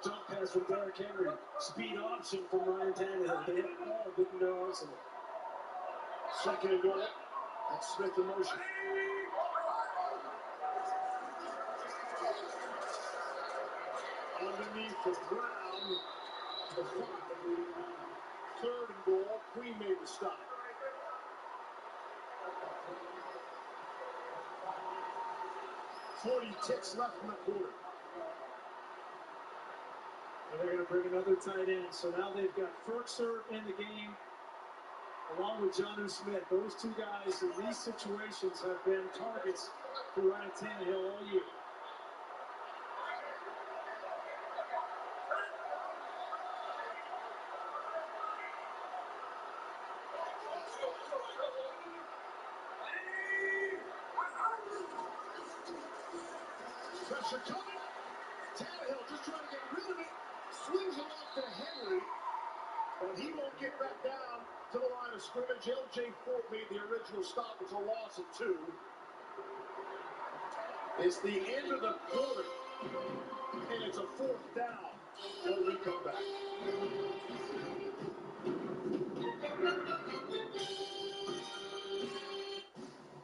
jump pass from Derrick Henry, speed option from Ryan Tannehill. They have all been in their arsenal. 2nd and goal. That's Smith in motion. Underneath for Brown. The 5. 3rd and goal. Queen made the stop. $40 left in the quarter. And they're going to bring another tight end. So now they've got Ferkser in the game, along with Jonnu Smith. Those 2 guys in these situations have been targets for Ryan Tannehill all year. pressure coming. Tannehill just trying to get rid of it. Swings it off to Henry. But he won't get back down to the line of scrimmage. L.J. Ford made the original stop. It's a loss of 2. It's the end of the quarter. And it's a 4th down when we come back.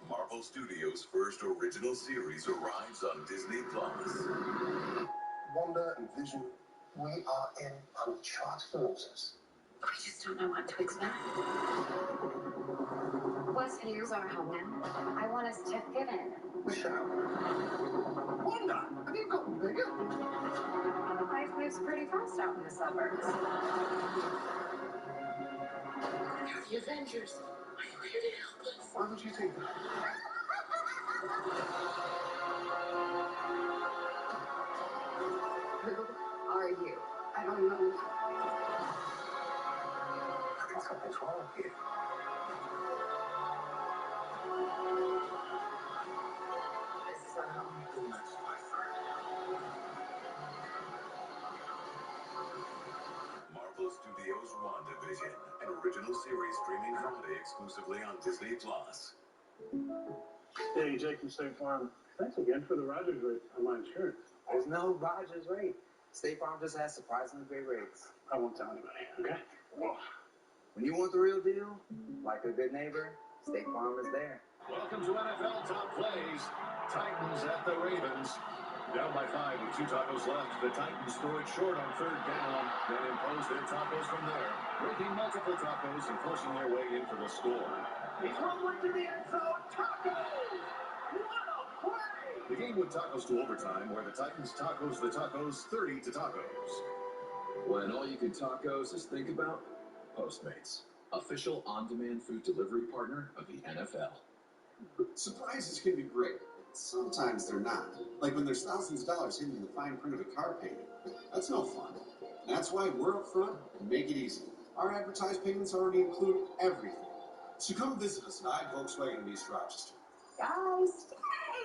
Marvel Studios' first original series arrives on Disney+. Wanda and Vision, we are in uncharted waters. We just don't know what to expect. Plus, here's our home now. I want us to fit in. Michelle. Wanda, have you gotten bigger? Life moves pretty fast out in the suburbs. The Avengers. Are you here to help us? Why would you think that? Who are you? I don't know. I think something's wrong here. This is our home. Marvel Studios' WandaVision, an original series streaming Friday exclusively on Disney+. Hey, Jake from State Farm. Thanks again for the Rogers rate on my insurance. There's no Rogers rate. State Farm just has surprisingly great rates. I won't tell anybody, okay? Whoa. When you want the real deal, like a good neighbor, State Farm is there. Welcome to NFL Top Plays. Titans at the Ravens. Down by 5 with 2 tacos left. The Titans throw it short on 3rd down, then impose their tacos from there, breaking multiple tacos and forcing their way in for the score. He's rolling to the end zone. Tacos! What a play! The game went tacos to overtime, where the Titans tacos the tacos 30 to tacos. When all you can tacos is think about Postmates, official on-demand food delivery partner of the NFL. Surprises can be great. Sometimes they're not. Like when there's thousands of dollars hidden in the fine print of a car payment. That's no fun. That's why we're up front and make it easy. Our advertised payments already include everything. So come visit us at I-Volkswagen in East Rochester. Guys,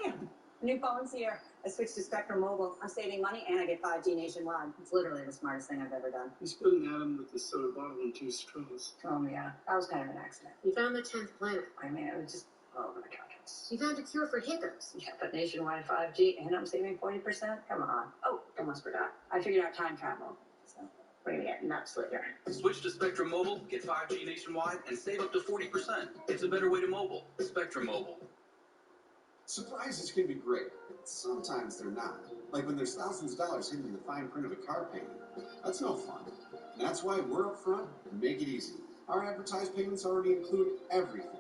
damn! New phone's here. I switched to Spectrum Mobile. I'm saving money and I get 5G nationwide. It's literally the smartest thing I've ever done. You spilled an atom with the soda bottle and 2 straws. Oh, yeah. That was kind of an accident. You found the 10th planet. I mean, it was just all over the country. You found a cure for hiccups. Yeah, but nationwide 5G and I'm saving 40%? Come on. Oh, almost forgot. I figured out time travel. So we're going to get nuts later. Switch to Spectrum Mobile, get 5G nationwide, and save up to 40%. It's a better way to mobile. Spectrum Mobile. Surprises can be great. Sometimes they're not. Like when there's thousands of dollars hidden in the fine print of a car payment. That's no fun. That's why we're up front and make it easy. Our advertised payments already include everything.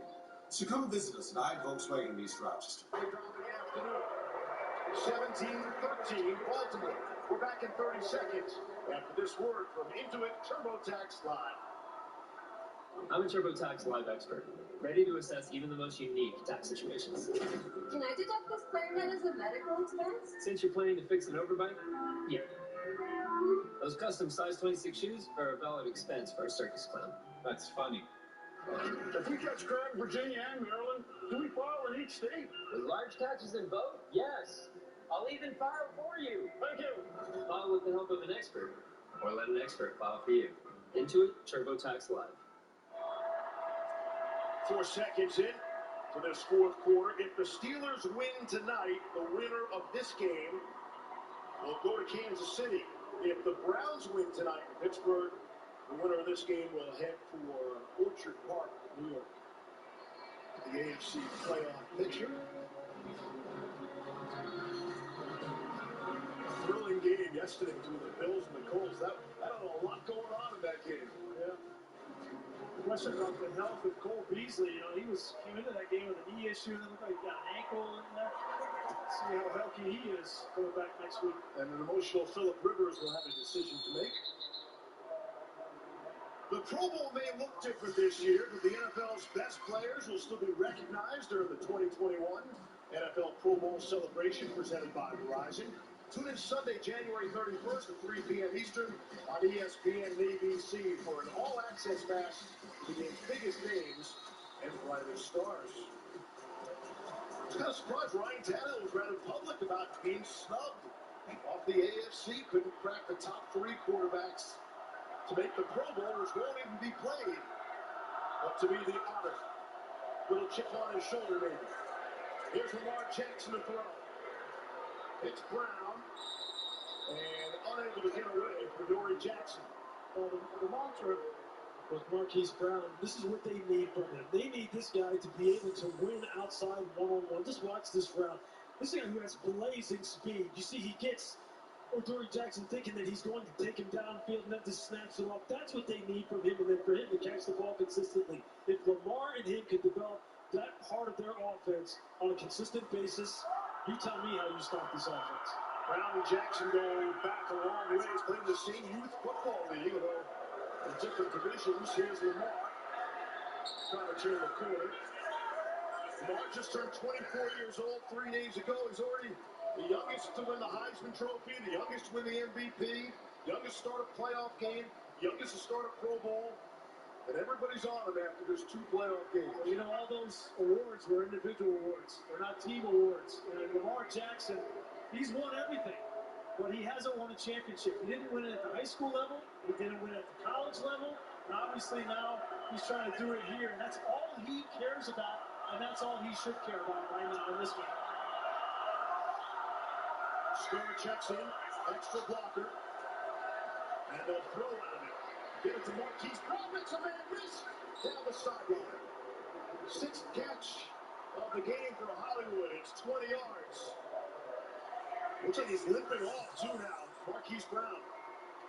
So come visit us at I-Volkswagen in East Rochester. 17-13, Baltimore. We're back in 30 seconds after this word from Intuit TurboTax Live. I'm a TurboTax Live expert, ready to assess even the most unique tax situations. Can I deduct this clarinet as a medical expense? Since you're planning to fix an overbite, yeah. Those custom size 26 shoes are a valid expense for a circus clown. That's funny. If we catch crime in Virginia and Maryland, do we file in each state? With large taxes in both? Yes. I'll even file for you. Thank you. File with the help of an expert, or let an expert file for you. Intuit TurboTax Live. 4 seconds in to this 4th quarter. If the Steelers win tonight, the winner of this game will go to Kansas City. If the Browns win tonight in Pittsburgh, the winner of this game will head for Orchard Park, New York. The AFC playoff picture. Thrilling game yesterday between the Bills and the Colts. That had a lot going on in that game. Yeah. The question about the health of Cole Beasley, you know, he came into that game with a knee issue, and it looked like he got an ankle in there. See how healthy he is coming back next week. And an emotional Phillip Rivers will have a decision to make. The Pro Bowl may look different this year, but the NFL's best players will still be recognized during the 2021 NFL Pro Bowl celebration presented by Verizon. Tune in Sunday, January 31st at 3 p.m. Eastern on ESPN and ABC for an all-access pass to the game's biggest names and brightest stars. It's kind of surprised Ryan Tannehill was rather public about being snubbed off the AFC. Couldn't crack the top 3 quarterbacks to make the Pro Bowl, which won't even be played. Up to be the honor. Little chip on his shoulder, maybe. Here's Lamar Jackson to throw. It's Brown. And unable to get away for Dory Jackson. Well, the mantra with Marquise Brown, this is what they need from him. They need this guy to be able to win outside one-on-one. Just watch this route. This guy who has blazing speed. You see, he gets Dory Jackson thinking that he's going to take him downfield and then just snaps it off. That's what they need from him, and then for him to catch the ball consistently. If Lamar and him could develop that part of their offense on a consistent basis, you tell me how you stop this offense. Brown and Jackson going back a long ways, playing the same youth football league, although in different divisions. Here's Lamar trying to turn the corner. Lamar just turned 24 years old 3 days ago. He's already the youngest to win the Heisman Trophy, the youngest to win the MVP, youngest to start a playoff game, youngest to start a Pro Bowl. And everybody's on him after there's 2 playoff games. Well, you know, all those awards were individual awards. They're not team awards. And Lamar Jackson, he's won everything, but he hasn't won a championship. He didn't win it at the high school level. He didn't win it at the college level. And obviously now he's trying to do it here. And that's all he cares about, and that's all he should care about right now in this game. Score checks in, extra blocker, and they'll throw out of it. Get it to Marquise Brown, makes a man miss down the sideline. 6th catch of the game for Hollywood. It's 20 yards. Looks like he's limping off too now. Marquise Brown.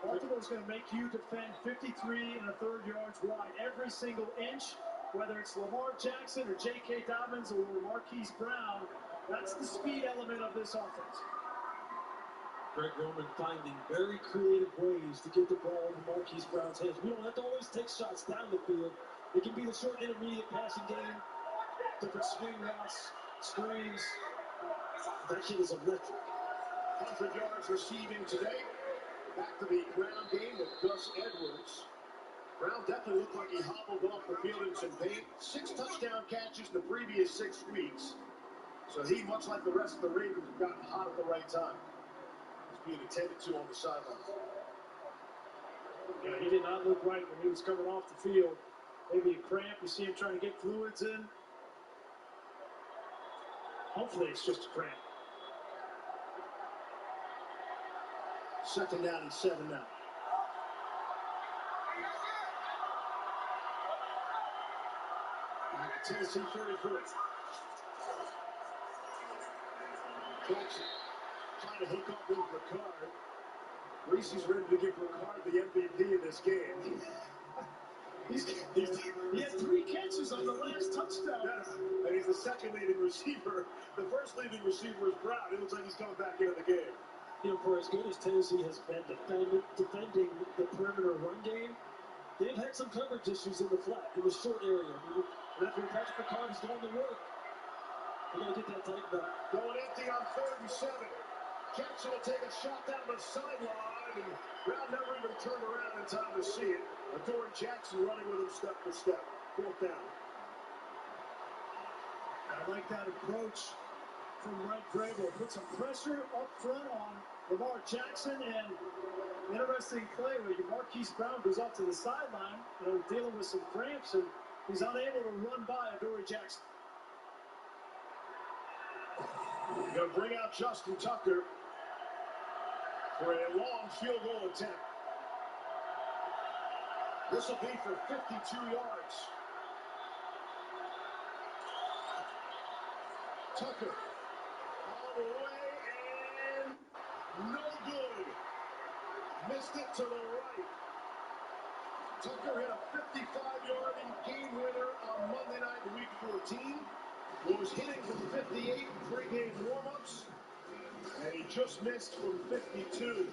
Baltimore's going to make you defend 53 1/3 yards wide every single inch, whether it's Lamar Jackson or J.K. Dobbins or Marquise Brown. That's the speed element of this offense. Greg Roman finding very creative ways to get the ball in Marquise Brown's hands. We don't have to always take shots down the field. It can be the short intermediate passing game, different swing routes, screens. That kid is electric. 100 yards receiving today. Back to the ground game with Gus Edwards. Brown definitely looked like he hobbled off the field in some pain. 6 touchdown catches in the previous 6 weeks. So he, much like the rest of the Ravens, have gotten hot at the right time. Being attended to on the sideline. Yeah, he did not look right when he was coming off the field. Maybe a cramp. You see him trying to get fluids in. Hopefully it's just a cramp. 2nd down and 7 now. Tennessee 34. Colson trying to hook up with Ricard. Reese's ready to give Ricard the MVP of this game. He had 3 catches on the last touchdown. Yes, and he's the 2nd leading receiver. The 1st leading receiver is Brown. It looks like he's coming back into the game. You know, for as good as Tennessee has been defending the perimeter run game, they've had some coverage issues in the flat, in the short area. And that's where Patrick Ricard is going to work. They're going to get that tightened up. Going empty on 3rd and 7. Jackson will take a shot down the sideline, and Brown never even turned around in time to see it. Dory Jackson running with him step for step. 4th down. I like that approach from Mike Vrabel. Put some pressure up front on Lamar Jackson, and interesting play where Marquise Brown goes off to the sideline, dealing with some cramps, and he's unable to run by Dory Jackson. We're going to bring out Justin Tucker for a long field goal attempt. This will be for 52 yards. Tucker all the way and no good. Missed it to the right. Tucker hit a 55-yard game winner on Monday night in week 14. Was hitting from 58 in pre-game warm-ups, and he just missed from 52.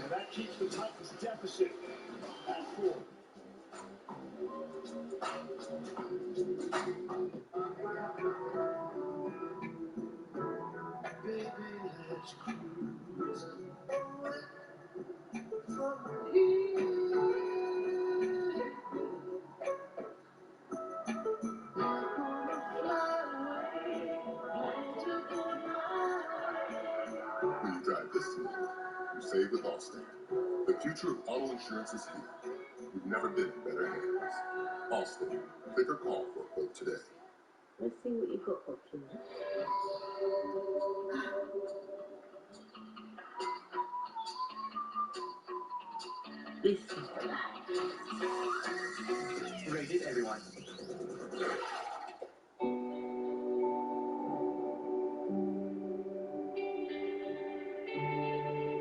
And that keeps the Titans deficit at 4. Baby, let's cruise away from here. future of auto insurance is here. We've never been in better hands. Allstate. Click or call for a quote today. Let's see what you got up here. This is the life. Rated everyone.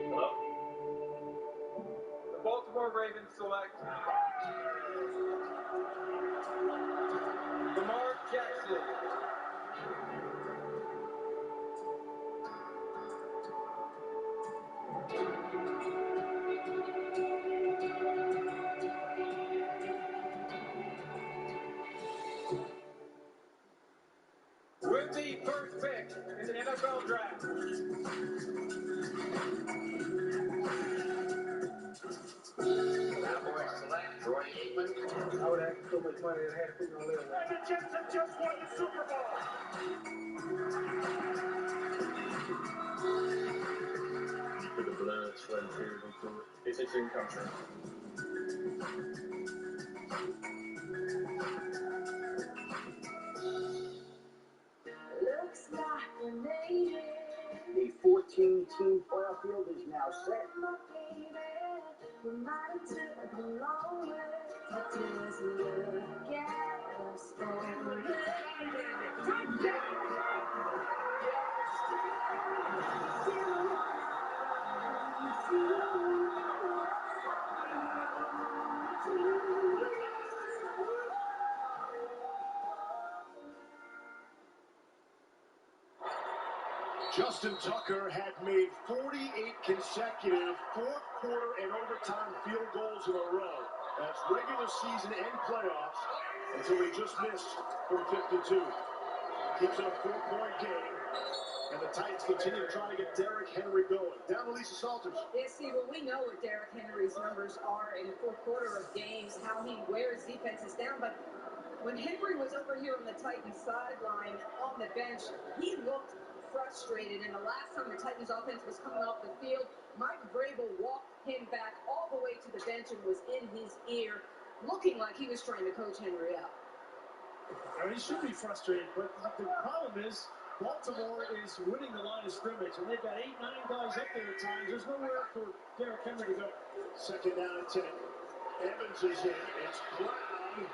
Hello? The Baltimore Ravens select Lamar Jackson. With the first pick in the NFL draft. Cowboys select Troy Aikman. I would have so much money that I had to put on there. And the Jets have just won the Super Bowl. Put the blood, sweat, and tears into it. It's a dream come true. Looks like we made it. The 14-team playoff field is now set. We might have took a long way, but just look at us for Justin Tucker had made 48 consecutive fourth quarter and overtime field goals in a row. That's regular season and playoffs until he just missed from 52. Keeps it a 4-point game. And the Titans continue to try to get Derrick Henry going. Down to Lisa Salters. Yeah, Steve, well, we know what Derrick Henry's numbers are in the fourth quarter of games, how he wears defenses down. But when Henry was over here on the Titans sideline on the bench, he looked frustrated. And the last time the Titans offense was coming off the field, Mike Vrabel walked him back all the way to the bench and was in his ear, looking like he was trying to coach Henry up. Now, he should be frustrated, but the problem is Baltimore is winning the line of scrimmage, and they've got 8, 9 guys up there at times. There's nowhere for Derrick Henry to go. Second down and 10. Evans is in. It's Brown.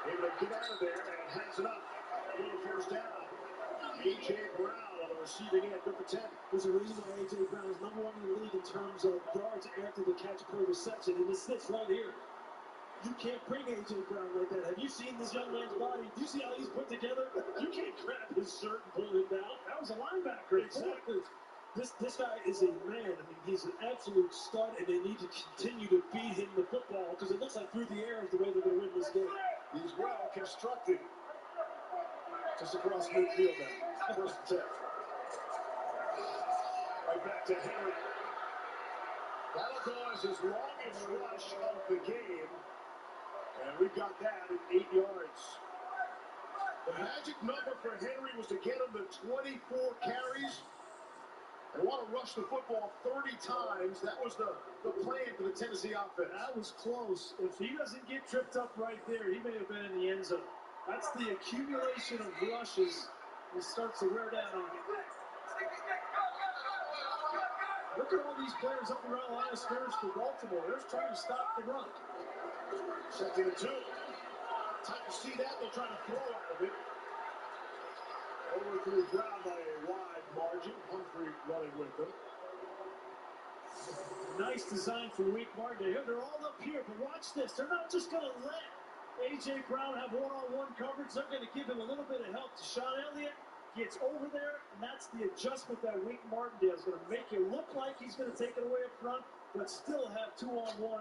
Able to get out of there and has enough for the first down. A.J. Brown on the receiving end, good for 10. There's a reason why A.J. Brown is number 1 in the league in terms of yards after the catch per reception, and it's this right here. You can't bring A.J. Brown like that. Have you seen this young man's body? Do you see how he's put together? You can't grab his shirt and pull him down. That was a linebacker. Exactly. This guy is a man. I mean, he's an absolute stud, and they need to continue to feed him the football because it looks like through the air is the way they're going to win this game. He's well constructed. Just across midfield now. First and 10. Right back to Henry. That'll go as his longest rush of the game. And we've got that at 8 yards. The magic number for Henry was to get him to 24 carries. They want to rush the football 30 times. That was the plan for the Tennessee offense. That was close. If he doesn't get tripped up right there, he may have been in the end zone. That's the accumulation of rushes that starts to wear down on you. Look at all these players up around the line of scrimmage for Baltimore. They're trying to stop the run. Second and 2. Titans see that. They'll try to throw out of it. Overthrew Brown by a wide margin. Humphrey running with them. Nice design for Wink Martin. They're all up here, but watch this. They're not just going to let A.J. Brown have one-on-one coverage. They're going to give him a little bit of help. Deshaun Elliott gets over there, and that's the adjustment that Wink Martin does. Going to make it look like he's going to take it away up front, but still have 2-on-1